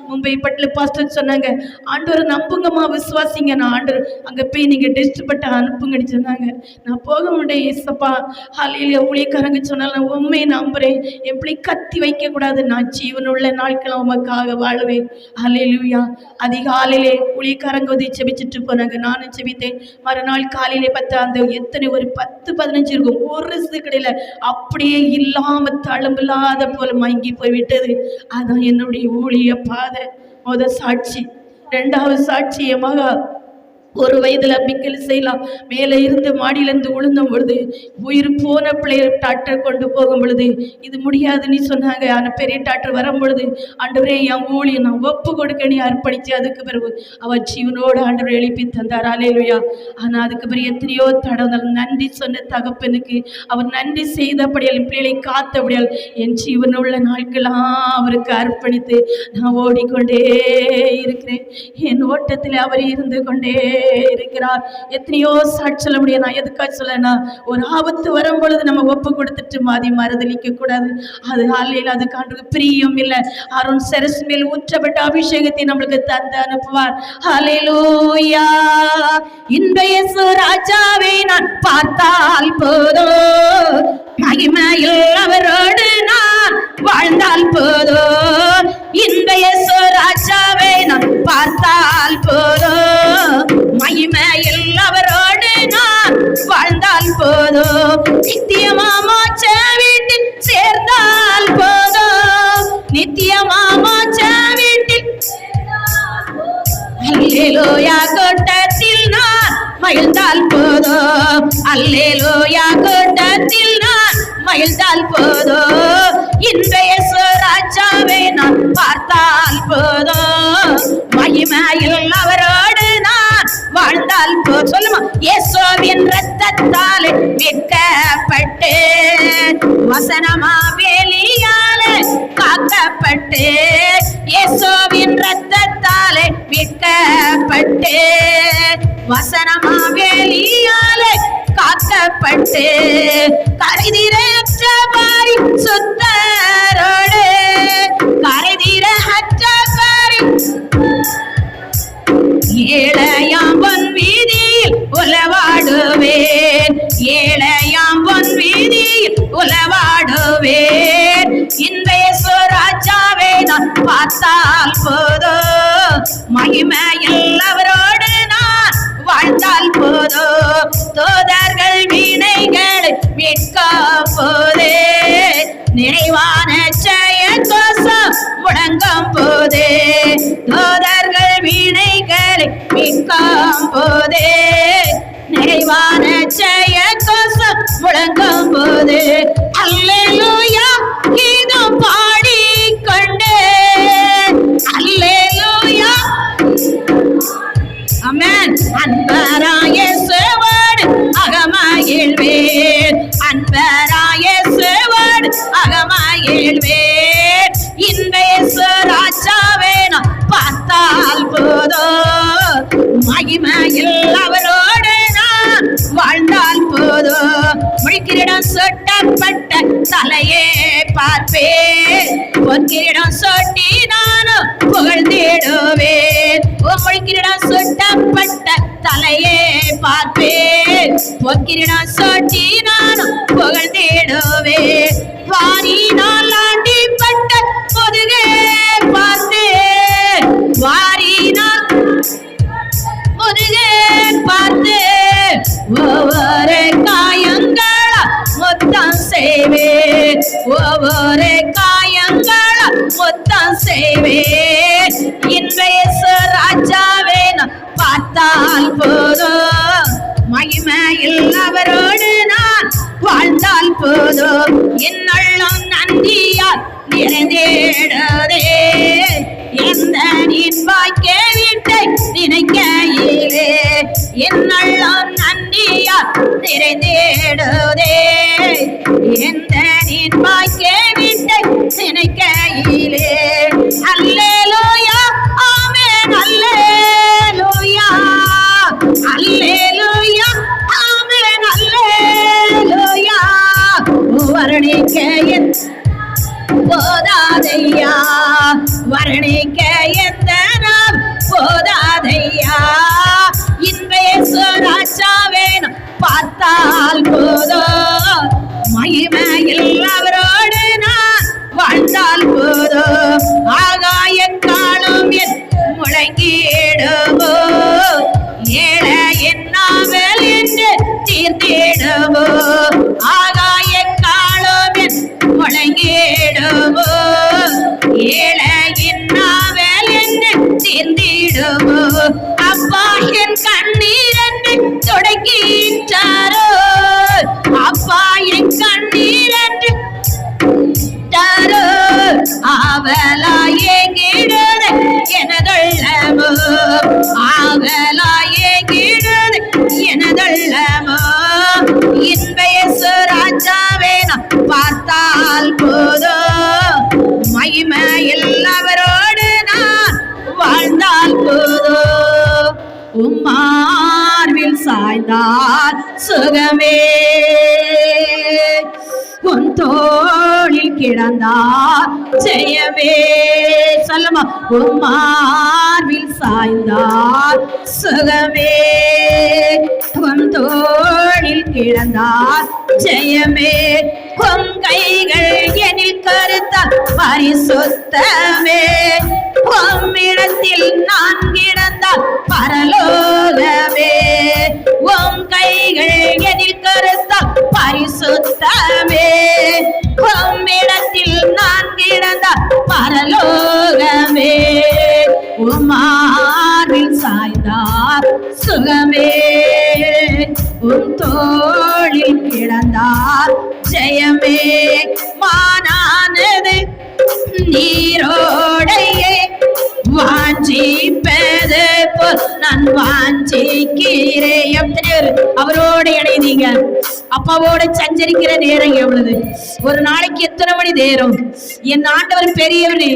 மும்பை பட்டில் பாஸ்டர் சொன்னாங்க, ஆண்டவர் நம்புங்கம்மா, விசுவாசிங்க. நான் ஆண்டவர் அங்கே போய் நீங்கள் டெஸ்ட் பட்ட அனுப்புங்கன்னு சொன்னாங்க. நான் போக முடியும் ஏசப்பா. ஹல்லேலூயா. ஊழியக்காரங்க சொன்னாலும் நான் உண்மையை நம்புகிறேன். எப்படி கத்தி வைக்கக்கூடாது, நான் ஜீவனுள்ள நாட்கள் உமக்காக வாழுவேன். ஹல்லேலூயா. அதிகாலையிலே ஊழியக்காரங்க வந்து செபிச்சுட்டு போனாங்க, நானும் செபித்தேன். மறுநாள் காலையிலே பார்த்தா அந்த எத்தனை ஒரு 10-15 இருக்கும், ஒரு சிக்கடையில் அப்படியே இல்லாமல் தழும்பில்லாத போல மயங்கி போய்விட்டது. அதான் என்னுடைய ஊழிய பாதை. முதல் சாட்சி. 2வது சாட்சி, என் மகா 1 வயதுல மிக்கல் செய்யலாம் மேலே இருந்து மாடியிலேருந்து விழுந்தும் பொழுது உயிர் போன பிள்ளைய டாக்டர் கொண்டு போகும் பொழுது இது முடியாதுன்னு சொன்னாங்க. ஆனால் பெரிய டாக்டர் வரும் பொழுது ஆண்டவரே என் ஊழியை நான் ஒப்பு கொடுக்கணி அர்ப்பணித்து அதுக்கு பிறகு அவர் ஜீவனோடு ஆண்டவர் எழுப்பி தந்தார். அல்லேலூயா. ஆனால் அதுக்கு பிறகு எத்தனையோ தடங்கள் நன்றி சொன்ன தகப்பனுக்கு அவர் நன்றி செய்தபடியால் என் பிள்ளைகளை காத்தபடியால் என் ஜீவனுள்ள நாட்களாம் அவருக்கு அர்ப்பணித்து நான் ஓடிக்கொண்டே இருக்கிறேன். என் ஓட்டத்தில் அவர் இருந்து கொண்டே இருக்கிறார். எத்தனையோ சாட்சி சொல்ல முடியும். நான் எதுக்காக சொல்லனா, ஒரு ஆபத்து வரும் பொழுது நம்ம ஒப்பு கொடுத்துட்டு மாதி மறுதளிக்க கூடாது. அது ஹalleluya, அதுக்கு ஆண்டவருக்கு பிரியம் இல்லை. அருண் சரஸ் மேல் ஊற்றப்பட்ட அபிஷேகத்தை நம்மளுக்கு தந்து அனுப்புவார். ஹalleluya. இந்த இயேசு ராஜாவை நான் பார்த்தால் போதும், மகிமையில் அவரோடு நான் வாழ்ந்தால் போதும். இந்த இயேசு ராஜாவை நான் பார்த்தால் போதும், மகிமையில் அவரோடு நான் வாழ்ந்தால் போதும். நித்தியமாமாச்ச வீட்டில் சேர்ந்தால் போதும், நித்தியமாமாச்ச வீட்டில் அல்லேலூயா கூட்டத்தில் நான் மகிழ்ந்தால் போதும், அல்லேலூயா கூட்டத்தில் நான் மகிழ்ந்தால் போதும். இன்றைய ராஜாவை நான் பார்த்தால் போதும், மகிமையில் அவரோடு நான் வாழ்ந்தால் போதும். சொல்லுமா, இயேசுவின் இரத்தத்தாலே மீட்கப்பட்டு, வசனமா வேலியாலே காக்கப்பட்டு, இயேசுவின் இரத்தத்தாலே மீட்கப்பட்டு, வசனமா வேலியாலே காக்கப்பட்டு, கரைதிரற்ற பாரி சுத்தரோடு, கரைதிரற்ற பாரி ஏழையாம் பொன் வீதியில் உலவாடுவேன், ஏழையாம் பொன் வீதியில் உலவாடுவேன். இன்றைய ராஜாவை நான் பார்த்தால் போதும், மகிமையில் அவரோடு நான் வாழ்ந்தால் போதும். தோதர்கள் வீணைகளை மீட்க போதே, நிறைவான ஜெய கோஷம் முழங்கும் போதே, தோதர்கள் வீணைகளை மீட்கும் போதே, நிறைவான ஜெய கோஷம் முழங்கும் போதே, அல்லேலூயா கீதம் பாடிக்கொண்டே, அல்லேலூயா ஆமென். அன்பராய சேவடு அகமகிழ்வேன், அன்பராய சேவடு அகமகிழ்வேன். இன்றைய ராஜாவை நான் பார்த்தால் போதும், மகிமையில் அவரோடு நான் வாழ்ந்தால் போதும். முழுக்கிரிடம் சொட்டப்பட்ட தலையே பார்ப்பேன், பொற்கிரிடம் சொட்டி நானும் புகழ்ந்திடுவேன். முழுக்கிரிடம் சொட்டப்பட்ட தலையே பார்ப்பேன், பொற்கிரிடம் சொட்டி நானும் புகழ்ந்திடுவேன். வாரினால் ஆண்டிப்பட்ட முதுகே பார்த்தேன், வாரினால் முதுகே பார்த்தேன், ஒவ்வொரு காயங்கள மொத்தம் செய்வேன், ஒவ்வொரு காயங்கள மொத்தம் செய்வேன். இன்றைய ராஜாவை நான் பார்த்தால் போதும், மகிமையில் அவரோடு நான் வாழ்ந்தால் போதும். என்னுள்ளம் நன்றியால் நிறைந்தேடுதே, எந்த நீர் வாய்க்கே வீட்டை நினைக்கையிலே, என்னுள்ளம் நன்றியால் நிறைந்தேடுதே, எந்த நீர் வாய்க்கே வீட்டை நினைக்கையிலே. அல்லேலூயா ஆமென், அல்லேலூயா, அல்லேலூயா ஆமென், அல்லேலூயா. வர்ணிக்க போதாதையா, வர்ணிக்க எத்தனம் போதாதையா. இன்றைய ராஜாவை பார்த்தால் போதும், மகிமையில் அவரோடு நான் வாழ்ந்தால் போதும். ஆகாய காலம் என் முழங்கிடுவோ, ஏழை என்னாமல் என்று தீர்ந்திடுவோ, ஆகாய காலம் என் முழங்கிடுவோ, ஏழை என்னாமல் என்று தீர்ந்திடுவோ. அப்பா என் கண்ணீர் என்று தொடங்கிட்டாரோ, அப்பா என் கண்ணீர் என்று ஆவலாயே கிடுது எனதுள்ளமோ, ஆவலாயே கிடுது எனதுள்ளமோ. இன்றைய ராஜாவை நான் பார்த்தால் போதும், மகிமையில் அவரோடு நான் வாழ்ந்தால் போதும். உம்மா மார்பில் சாய்ந்தால் சுகமே, உன் தோளில் கிடந்தால் ஜெயமே. சொல்லுமா, உன் மார்பில் சாய்ந்தால் சுகமே, உன் தோளில் கிடந்தால் ஜெயமே. உன் கைகள் எனில் கருத்தால் பரிசுத்தமே, உம்மிடத்தில் நான் கிடந்தால் பரலோகமே. உம் கைகள் எனில் கருத்தால் பரிசுத்தமே, உம்மிடத்தில் நான் கிடந்தால் பரலோகமே. உம்மார்பில் சாய்ந்தால் சுகமே, உம் தோளில் கிடந்தால் ஜெயமே. மானானது நீரோடையே வாஞ்சிப்பது போல் நான் வாஞ்சிக்கிறேன். அவரோட இணைந்தீங்க, அப்பாவோட சஞ்சரிக்கிற நேரம் எவ்வளவு? ஒரு நாளைக்கு எத்தனை மணி நேரம்? என் ஆண்டவர் பெரியவர்,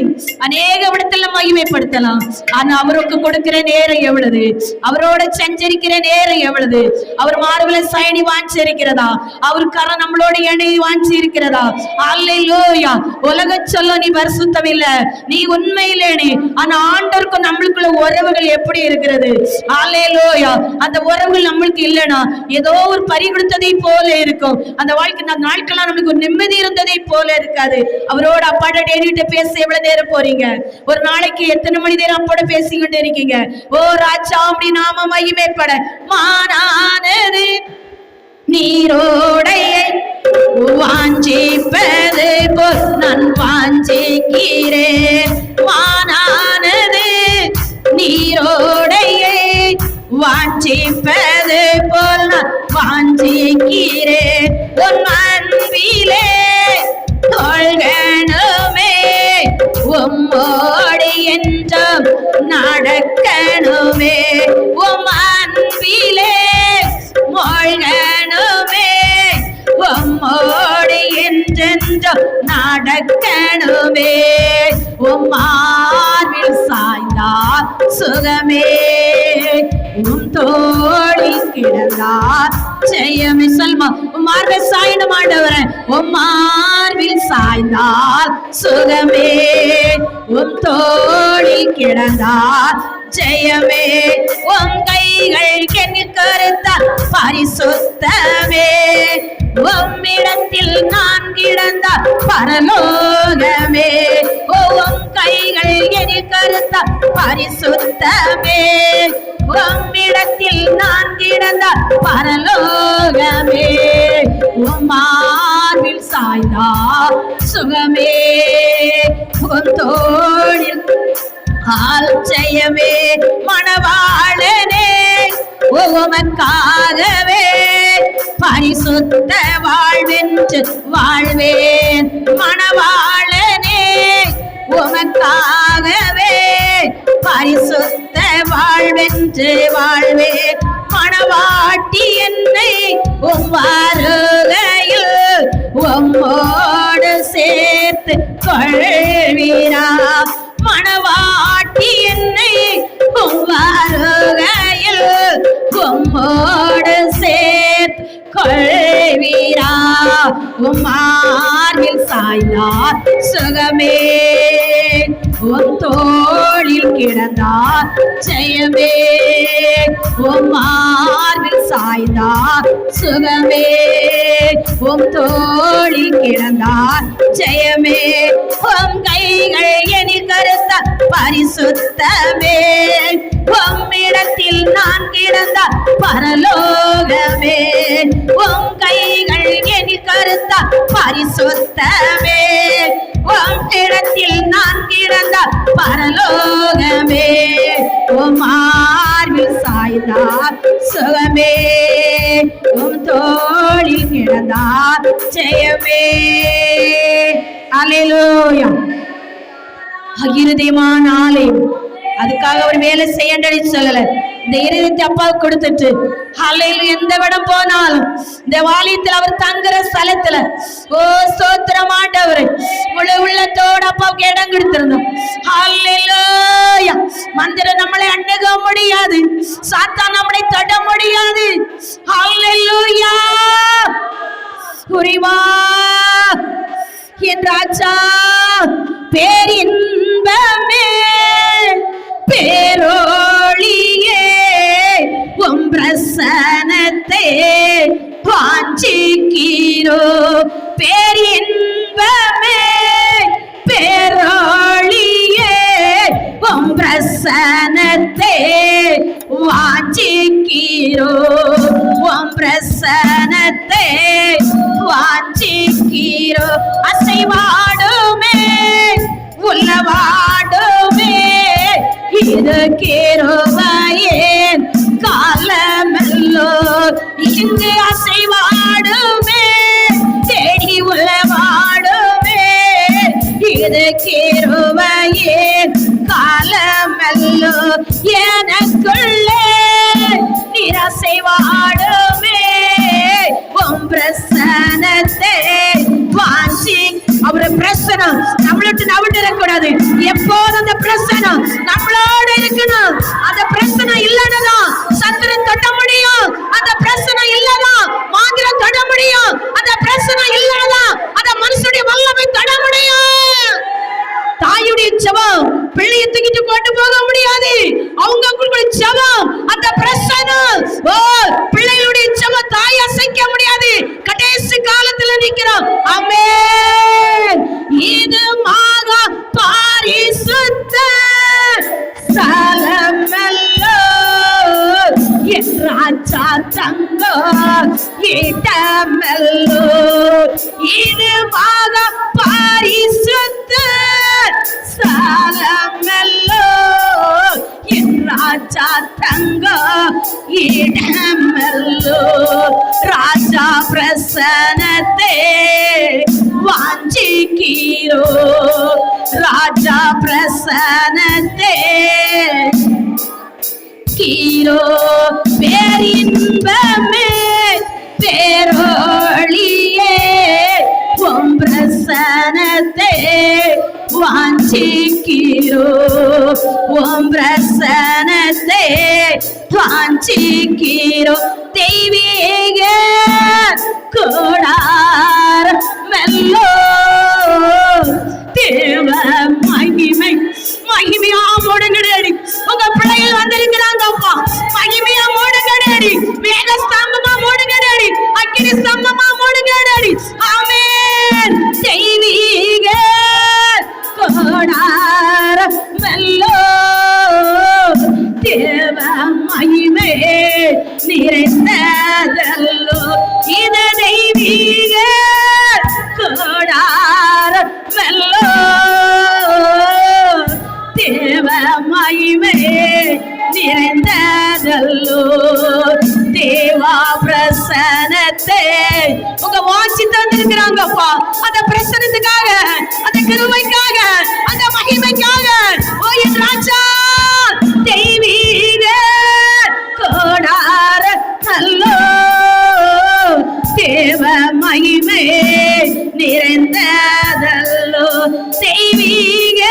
அநேக இடத்துல மகிமைப்படுத்தலாம். ஆனா அவருக்கு கொடுக்கிற நேரம் எவ்வளவு? அவரோட சஞ்சரிக்கிற நேரம் எவ்வளவு? அவர் மார்புல சயனி வாஞ்சிருக்கிறதா? அவர் கரம் நம்மளோட இணை வாஞ்சி இருக்கிறதா? அல்லேலூயா. உலகம் சொல்ல நீ பரிசுத்தம் இல்ல, நீ உண்மையிலே நீ. ஆனா ஆண்டவருக்கும் நம்மளுக்குள்ள உறவுகள் எப்படி இருக்கிறது? அல்லேலூயா. அந்த உறவுகள் நம்மளுக்கு இல்லைன்னா ஏதோ ஒரு பறி கொடுத்ததை போல இருக்கும். அந்த வாழ்க்கை நாட்கள்லாம் நம்மளுக்கு ஒரு நிம்மதி இருந்ததை போல இருக்காது. அவரோட அப்பாட டேடிட்ட பேச எவ்வளவு நேரம் போறீங்க? ஒரு நாளைக்கு எத்தனை மணி நேரம் அப்போட பேசிக்கிட்டு இருக்கீங்க? ஓ ராஜா, அப்படி நாம மகிமைப்பட. மானானது நீரோடையை வாஞ்சிப்பது போல் நான் வாஞ்சிக்கிறேன். மானானது நீரோடையை வாஞ்சிப்பது போல் நான் வாஞ்சிக்கிறேன். உன் அன்பிலே தொழ்கணுமே, உம்மோடு என்றும் நடக்கணுமே. உம் அன்பிலே மூழ்கணுமே, உம்மோடு என்றென்றும் நடக்கணுமே. உம் மார்பில் சாய்ந்தால் சுகமே, உம் தோளில் கிடந்தால் ஜெயமே. சொல்மா, உம் மார்பில் சாயணும் ஆண்டவரே. உம் மார்பில் சாய்ந்தால் சுகமே, உம் தோளில் கிடந்தால் ஜெயமே. உம் கைகள் கெண்ணில் கருத்தால் பரிசுத்தமே, உம்மிடத்தில் நான் கிடந்தால் பரலோகமே. உம் கைகள் எனில் கருத்தால் பரிசுத்தமே, உம்மிடத்தில் நான் கிடந்தால் பரலோகமே. உம் மார்பில் சாய்ந்தால் சுகமே, உம் தோளில் ஜெயமே. மணவாளனே, உமக்காகவே பரிசுத்த வாழ்வென்று வாழ்வேன். மணவாளனே, உமக்காகவே பரிசுத்த வாழ்வென்று வாழ்வேன். மணவாட்டி என்னை உம் வருகையில் உம்மோடு சேர்த்து கொள்வீரா. மணவாட்டி என்னை உம் வருகையில் உம்மோடு சேர்த்து கொள்வீரா. உம் மார்பில் சாய்ந்தால் சுகமே, உம் தோளில் கிடந்தால் ஜெயமே. உம் மார்பில் சாய்ந்தால் சுகமே, உம் தோளில் கிடந்தால் ஜெயமே. உம் கைகள் எனில் கருத்தால் பரிசுத்தமே, உம்மிடத்தில் நான் கிடந்தால் பரலோகமே. உம் கைகள் எனில் கருத்தால் பரிசுத்தமே, உம்மிடத்தில் நான் கிடந்தால் பரலோகமே. உம் மார்பில் சாய்ந்தால் சுகமே, உம் தோளில் கிடந்தால் ஜெயமே. அல்லேலூயா. இருதயமான ஆலயம், அதுக்காக ஒரு வேலை செய்யண்டடி சொல்லல. இந்த இருதயத்தை அப்பாவுக்கு கொடுத்துட்டு ஹல்லேலூயா. எந்த இடம் போனாலும் இந்த வாலியத்தில் அவர் தங்குற ஸ்தலத்துல ஓ ஸ்தோத்திரம் ஆண்டவரே, முழு உள்ளத்தோட அப்பாவுக்கு இடம் கொடுத்திருந்தோம். ஹல்லேலூயா. மந்திரம் நம்மளை அணுக முடியாது, சாத்தான் நம்மளை தொட முடியாது. பிரசனத்தை வாஞ்சிக்கிறோ பேரின்பமே பேரொளியே உம் பிரசனத்தை வாஞ்சிக்கிறோ உம் பிரசனத்தை வாஞ்சிக்கிறோ அசைவாடுமே உள்ளவாடுமே இது கிருபையின் காலமெல்லோ இங்கு அசைவாடுமே தேடி உள்ளவாடுமே இது கிருபையின் காலமெல்லோ எனக்குள்ளே நிரசைவாடுமே உம் பிரசனத்தை வாஞ்சி அவர பிரசனம் நம்மளுக்கு நவிடக்கூடாது எப்போதும் அந்த பிரசனம் நம்மளோட இருக்கணும் அந்த பிரசனம் இல்லைன்னா சத்துரு தொட முடியும் அந்த பிரசனம் இல்லைன்னா மாந்திரம் தொட முடியும் அந்த பிரசனம் இல்லைன்னா அந்த மனுஷனுடைய வல்லமை தொட முடியும் தாயுடைய ஜெபம் பிள்ளையை தூக்கிட்டு கொண்டு போக முடியாது அவங்களுடைய ஜெபம் அந்த பிரசனம் பிள்ளைகளுடைய ஜெபம் தாய் அசைக்க முடியாது கடைசி காலத்துல நிக்கிறோம் ஆமென் இது மகா பரிசுத்த ஸ்தலமல்லோ என் ராஜா தங்கோ இடமல்லோ இது மகா பரிசுத்த ஸ்தலமல்லோ என் ராஜா தங்கோ இடமல்லோ ராஜா பிரசனத்தை வாஞ்சிக்கிறோ ராஜா பிரசனத்தை கீரோ பேரின்பமே பேரொளியே உம் பிரசனத்தை வாஞ்சிக்கிறோ உம் பிரசனத்தை வாஞ்சிக்கிறோ தெய்வீக கூடார் மெல்லோ தேவ மகிமை மகிமையா முடுங்கடி உங்க பிள்ளைகள் வந்திருக்கிறாங்க அப்பா மகிமையா முடுங்கடி மேக ஸ்தம்பமா முடுங்கடி அக்கினி ஸ்தம்பமா முடுங்கடி ஆமென் தெய்வீக கூடார் மெல்லோ தேவ மகிமை நிறைந்ததல்லோ இது தெய்வீக கூடார் மெல்லோ தேவ மகிமை நிறைந்ததல்லோ தேவா பிரசனத்தை உங்க வாஞ்சி தந்திருக்கிறாங்கப்பா அந்த பிரசனத்துக்காக அந்த கிருபைக்காக அந்த மகிமைக்காக ஓ என் ராஜா தெய்வீக கூடார நல்லோ தேவ மகிமை நிறைந்ததல்லோ தெய்வீக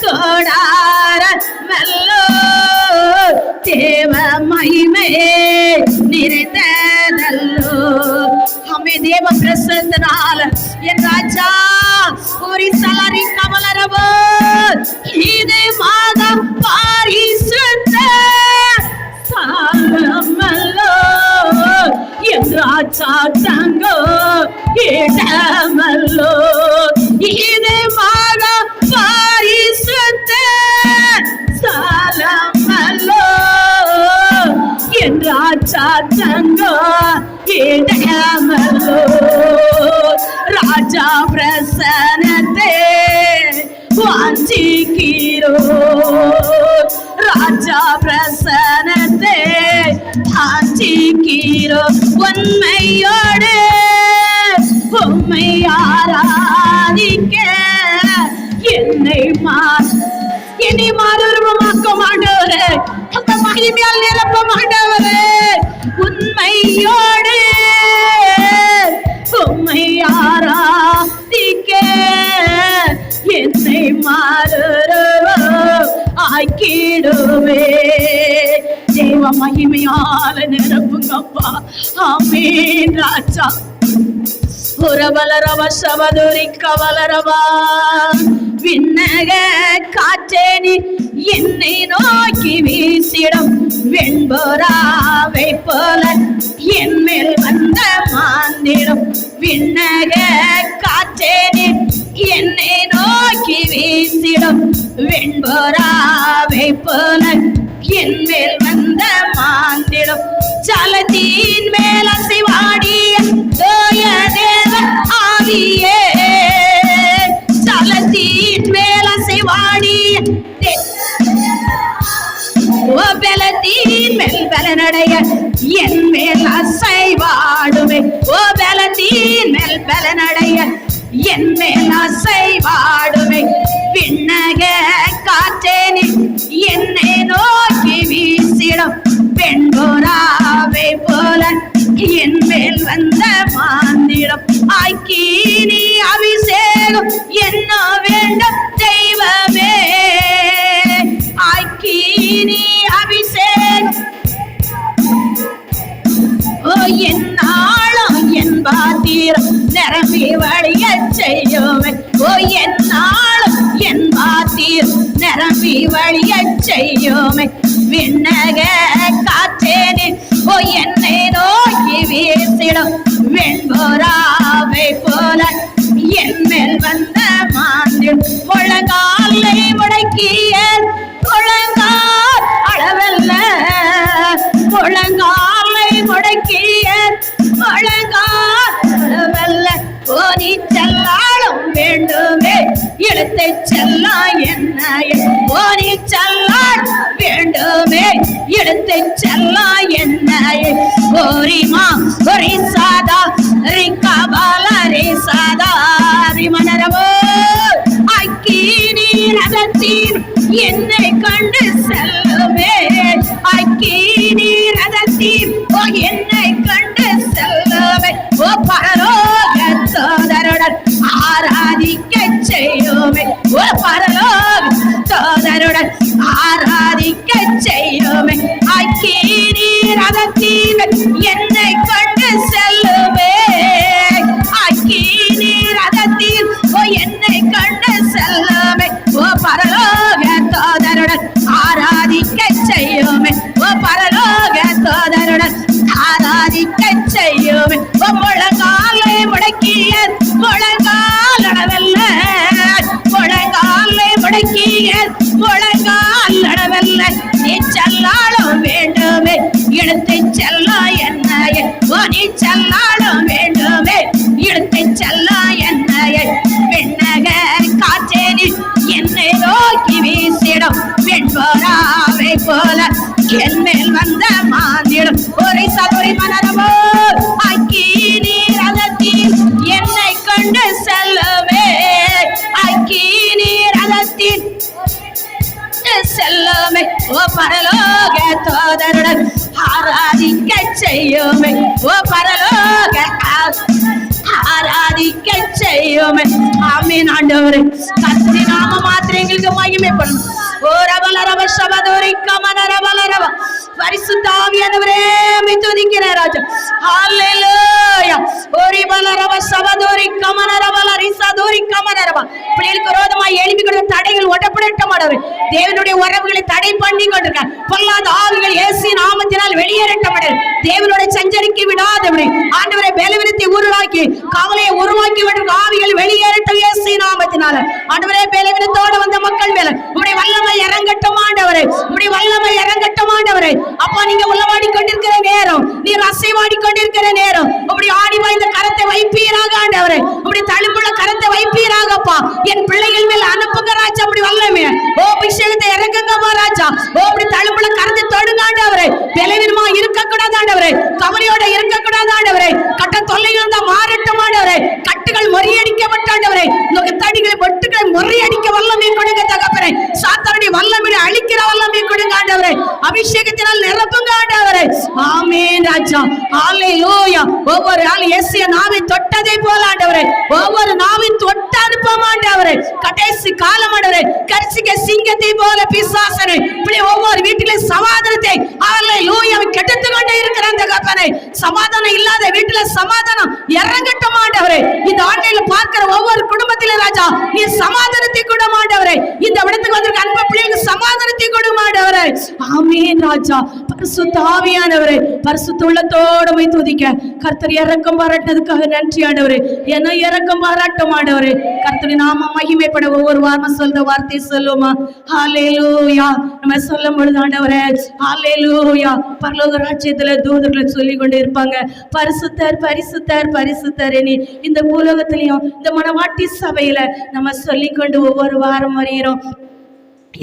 கூடார நல்லோ தேவ மகிமை நிறைந்ததல்லோ हमें देव प्रसन्नाल ये राजा पूरी सारी कमलरव इदे मागा परिशुद्ध सालमलो ये राजा तंगो इडमलो इदे मागा परिशुद्ध सालमलो ये राजा तंगो இடமல்லோ ராஜா பிரசனத்தை வாஞ்சிக்கிறோ ராஜா பிரசனத்தை வாஞ்சிக்கிறோ உண்மையோடு உம்மை ஆராதிக்க என்னை மறுரூபமாக்க மாட்டவரே அந்த மகிமையால் நிரப்ப மாட்டவரே உண்மையோடு உம்மை ஆராதிக்க என்னை மறுரூபம் ஆக்கிடுவே தேவ மகிமையால நிரப்புங்கப்பா ஆமென் ராஜா உறவலரவ சவதுரி கவலரவா விண்ணக காற்றேனி என்னை நோக்கி வீசிடும் வெண்பொறாவை விண்ணக காற்றேனே என்னை நோக்கி வீசிடும் வெண்பொறாவை போல என் மேல் வந்த மாந்திடும் சலத்தின் மேல் அசைவாடிய தோய தேவ ஆவியே சலத்தின் மேல் அசைவாடிய பலத்தின் மேல் பலனடைய என் மேல் அசைவாடுமே பலத்தின் மேல் பலனடைய என் மேல் அசைவாடுமே விண்ணக காற்றேனே என்னை நோக்கி வீசிடும் பெண்பொறாவை போல என் மேல் வந்த மாந்திடம் ஆக்கினி அபிஷேகம் என்ன வேண்டும் தெய்வமே ஆக்கினி அபிஷேகம் என்னாலும் என் பாத்திரம் நிரம்பி வழிய செய்யோமே என்னாலும் என் பாத்திரம் நிரம்பி வழிய செய்யோமே விண்ணக காற்றேனே என்னை நோக்கி வீசிடும் வெண்பொறாவை போல என் மேல் வந்த மாந்திடும் முழங்காலை முடக்கிய முழங்கால் அளவல்ல முழங்காலை முடக்கிய முழங்கால் அளவல்ல நீ செல்லாலும் வேண்டுமே இழுத்தை செல்லா என்ன நீ செல்லால் வேண்டுமே இழுத்தை செல்லா என்ன ஓரிமா ஒரி சாதா ரிகாபால ரே சாதா ரிமனரவோ அக்கீனி ரதத்தீர் என்னை கண்டு செல்லுமே அக்கீனி ரதத்தீர் என்னை கண்டு செல்லுமே பரலோக சோதருடன் ஆராதிக்க செய்யுமே பரலோக சோதருடன் ஆராதிக்க செய்யுமே அக்கீனி ரதத்தீர் என்னை கண்டு செல்லுமே அக்கீனி ரதத்தீர் என்னை கண்டு செல்லுமே பரலோக சோதருடன் ஆராதிக்க செய்யுமே பரலோக சோதருடன் ஆராதிக்க செய்யுமே முழங்காலை முடக்கிய முழங்கால் அளவல்ல முழங்காலை முடக்கிய முழங்கால் அளவல்ல நீ செல்லாலும் வேண்டுமே இழுத்தை செல்லா என்ன நீ செல்லாலும் வேண்டுமே இழுத்தை செல்லா என்ன விண்ணக காற்றேனே என்னை நோக்கி வீசிடும் வெண்பொறாவை போல என் மேல் வந்த மாந்திடும் ஒரு சதுரி மனரமோ அக்கீனி ரதத்தில் என்னை கண்டு செல்லுமே அக்கீனி ரதத்தில் செல்லுமே பரலோக தோதருடன் ஆராதிக்க செய்யுமே பரலோக ஆராதிக்க செய்யுமே ஆமென் ஆண்டவரே கர்த்தரின் நாம மாத்திரம் எங்களுக்கு மகிமைப்படணும் ரப சபதோரி கமனரபலரப பரிசுத்த ஆவியானவரே உம்மை துதிக்கிறேன் ராஜா ஹalleluya ஓரி பலரப சபதோரி கமனரபல ரிசதோரி கமனரப பிள்ளைகளுக்கு விரோதமாய் எழும்பிக்கிற தடைகள் உடைப்படட்டும் ஆண்டவரே தேவனுடைய உறவுகளை தடை பண்ணி கொண்டிருக்க பொல்லாத ஆவிகள் இயேசுவின் நாமத்தினால் வெளியேறட்டும் ஆண்டவரே தேவனுடைய சஞ்சரிக்க விடாதவரே ஆண்டவரே பலவீனத்தை உருவாக்கி கவலையை உருவாக்கி விடும் ஆவிகள் வெளியேறட்டும் இயேசுவின் நாமத்தினால் ஆண்டவரே பலவீனத்தோடு வந்த மக்கள் மேல உம்முடைய வல்லமை இறங்கட்டும் ஆண்டவரே உம்முடைய வல்லமை இறங்கட்டும் ஆண்டவரே அப்பா நீங்க உளவாடி கொண்டிருக்கிற நேரம் நீர் அசைவாடி கொண்டிருக்கிற நேரம் உம்முடைய ஆடி வாய்ந்த கரத்தை வைப்பீராக ஆண்டவரே உம்முடைய தழும்புள்ள கரத்தை வைப்பீராகப்பா என் பிள்ளைகள் மேல் அனுப்புங்க ராஜா உம்முடைய வல்லமை அபிஷேகத்தை இறக்குங்கப்பா ராஜா உம்முடைய தழும்புள்ள கரத்தை தொடுங்க ஆண்டவரே பலவீனமா இருக்க கூடாது ஆண்டவரே கவலையோட இருக்க கூடாது ஆண்டவரே கட்ட தொல்லைகள் தான் மாறட்டும் ஆண்டவரே கட்டுகள் முறியடிக்கப்பட்ட ஆண்டவரே தடிகளை பொட்டுகளை முறியடிக்க வல்லமை கொடுங்க தகப்பனே சாத்தானுடைய வல்லமை அழிக்கிற வல்லமை கொடுங்க ஆண்டவரே அபிஷேகத்தினால் நிரப்புங்க ஆண்டவரே ஆமென் ராஜா ஹalleluya ஒவ்வொரு ஆள் இயேசுவின் நாமத்தை தொட்டதை போல ஆண்டவரே ஒவ்வொரு நாமத்தை தொட்ட அனுப்ப ஆண்டவரே கடைசி காலம் ஆண்டவரே கர்ச்சிக்க சிங்கத்தை போல பிசாசனே இப்படி ஒவ்வொரு வீட்டிலே சமாதானத்தை ஹalleluya கெடுத்து கொண்டே இருக்கிறான் தகப்பனே சமாதானம் இல்லாத வீட்டில சமாதானம் இறங்கட்டும் ஆண்டவரே இந்த ஆன்லைன்ல பார்க்கிற ஒவ்வொரு குடும்பத்திலே ராஜா நீ சமாதானத்தை கொடு ஆண்டவரே இந்த இடத்துக்கு வந்திருக்க அன்பு பிள்ளைகளுக்கு சமாதானத்தை கொடு ஆண்டவரே ஆமென் ராஜா பரிசுத்த ஆவியானவரே, பரிசுத்த உள்ளத்தோடு உம்மை துதிக்க கர்த்தர் இரக்கம் பாராட்டினதுக்காக நன்றி ஆண்டவரே. என்ன இரக்கம் பாராட்டும் ஆண்டவரே. கர்த்தரின் நாமம் மகிமைப்பட ஒவ்வொரு வாரமும் சொல்ற வார்த்தை சொல்லுமா. ஹல்லேலூயா. நம்ம சொல்லும் பொழுது ஆண்டவரே ஹல்லேலூயா, பரலோக ராஜ்யத்துல தூதர்கள் சொல்லி கொண்டு இருப்பாங்க, பரிசுத்தர் பரிசுத்தர் பரிசுத்தர். இந்த பூலோகத்திலையும் இந்த மனவாட்டி சபையில நம்ம சொல்லிக்கொண்டு ஒவ்வொரு வாரம் வருகிறோம்.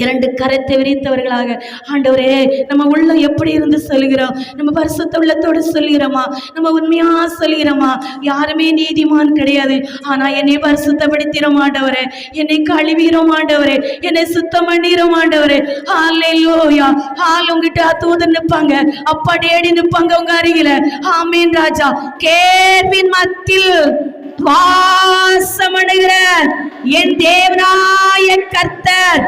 இரண்டு கரத்தை விரித்தவர்களாக ஆண்டவரே, நம்ம உள்ள எப்படி இருந்து சொல்கிறோம்? நம்ம பரிசுத்த உள்ளத்தோடு சொல்கிறோமா? நம்ம உண்மையா சொல்கிறோமா? யாருமே நீதிமான் கிடையாது, ஆனா என்னை பரிசுத்தப்படுத்திடும் ஆண்டவரே, என்னை கழுவிடும் ஆண்டவரே, என்னை சுத்தம் பண்ணிடும் ஆண்டவரே. ஹல்லேலூயா. உங்ககிட்ட தூதர் நிற்பாங்க, அப்பா டேடி நிற்பாங்க உங்க அருகில. ஆமீன் ராஜா. கேள்வின் மத்தியில் வாசமடைகிற என் தேவனாய கர்த்தர்,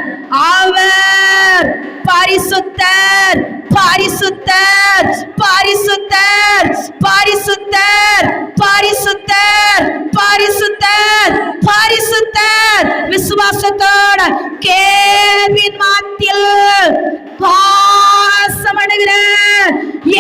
அவர் பரிசுத்தர் பரிசுத்தர் பரிசுத்தர் பரிசுத்தர் பரிசுத்தர் பரிசுத்தர் பரிசுத்தர். விசுவாசத்தோட கேள்வின் மாத்தில் வாசமடைகிற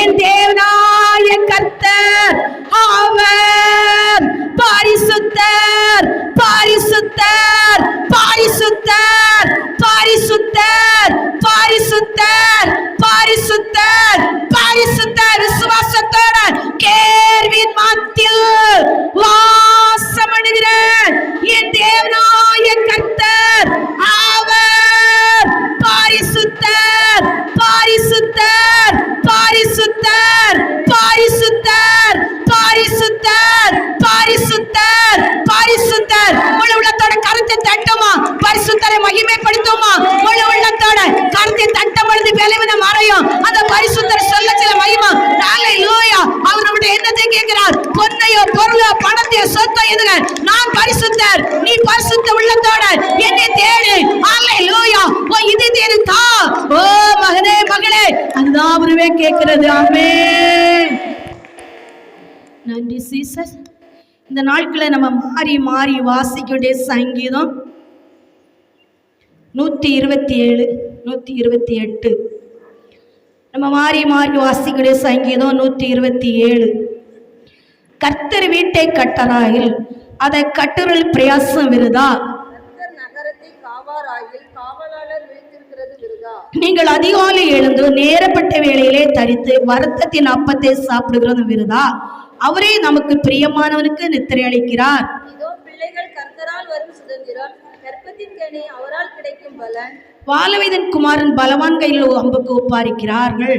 என் தேவனாய கர்த்தர், அவர் பரிசுத்தர் பரிசுத்தர் பரிசுத்தர் பரிசுத்தர் பரிசுத்தர் பரிசுத்தர் பரிசுத்தர். விசுவாசத்தோட கேள்வியின் மத்தியில் வாசமடைகிற என் தேவனாய கர்த்தர், அவர் பரிசுத்தர் பரிசுத்தர் பரிசுத்தர் பரிசுத்தர் பரிசுத்தர் பரிசுத்தர் பரிசுத்தர். முழு உள்ளத்தோட கருத்தை தட்டுமா, பரிசுத்தரை மகிமைப்படுத்துமா. முழு உள்ளத்தோட கருத்தை தட்டும் பொழுது விளைவின மறையும். அந்த பரிசுத்தர் சொல்ல சில மகிமா. ஹல்லேலூயா. அவர் நம்முடைய என்னத்தை கேட்கிறார்? பொன்னையோ பொருளோ பணத்தையோ சொத்தோ எதுங்க? நான் பரிசுத்தர், நீ பரிசுத்த உள்ளத்தோட என்னை தேடு. ஹல்லேலூயா. இது தேடு தா. ஓ மகனே மகளே, அதுதான் அவருவே கேட்கிறது. ஆமென். நன்றி சீசர். இந்த நாட்களை நம்ம மாறி மாறி வாசிக்கக்கூடிய சங்கீதம் 127 128. நம்ம மாறி மாறி வாசிக்கக்கூடிய சங்கீதம் 127. கர்த்தர் வீட்டை கட்டராயில் அதை கட்டுறல் பிரயாசம் விருதா, நீங்கள் அதிகாலை எழுந்து நேரப்பட்ட வேளையிலே தரித்து வருத்தத்தின் அப்பத்தை சாப்பிடுகிறது விருதா. அவரே நமக்கு பிரியமானவனுக்கு நித்திரை அளிக்கிறார். இதோ பிள்ளைகள் கர்த்தரால் வரும் சுதந்திரம், கர்ப்பத்தின் கனி அவரால் கிடைக்கும் பலன். வாலவைதன் குமாரன் பலவான் கையில் அம்புக்கு ஒப்பாரிக்கிறார்கள்.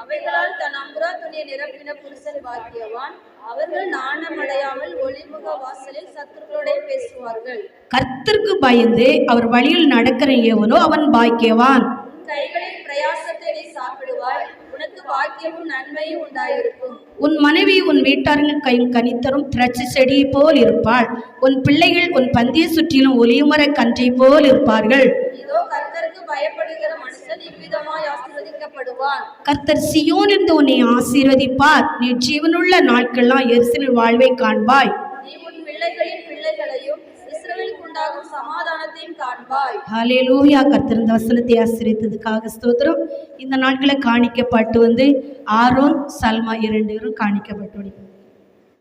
அவைகளால் தன் அம்புரா துணியை நிரப்பின புருஷன் பாக்கியவான். அவர்கள் நாணமடையாமல் ஒளிமுக வாசலில் சத்துருக்களோட பேசுவார்கள். கர்த்தருக்கு பயந்து அவர் வழியில் நடக்கிற எவனோ அவன் பாக்கியவான். கைகளின் பிரயாசத்தை நீ சாப்பிடுவாய், உனக்கு பாக்கியமும் நன்மையும் உண்டாயிருக்கும். உன் மனைவி உன் வீட்டார்கள் கையில் கனித்தரும் திராட்சை செடியை போல் இருப்பாள். உன் பிள்ளைகள் உன் பந்திய சுற்றிலும் ஒலியுமர கன்றை போல் இருப்பார்கள். இதோ கர்த்தருக்கு பயப்படுகிற மனுஷன் இவ்விதமாய் ஆசீர்வதிக்கப்படுவான். கர்த்தர் சீயோனிலிருந்து உன்னை ஆசீர்வதிப்பார். நீ ஜீவனுள்ள நாட்கள்லாம் எருசலேமில் வாழ்வை காண்பாய். நீ உன் பிள்ளைகளின் பிள்ளைகளையும் இஸ்ரவேலுக்கு உண்டாகும் சமாதானத்தையும் காண்பாய். ஹல்லேலூயா. கர்த்தர் இந்த வசனத்தை ஆசீர்வதித்ததுக்காக ஸ்தோத்திரம். இந்த நாட்களை காணிக்கப்பட்டு ஆரோன் சல்மா 2 பேரும் காணிக்கப்பட்டு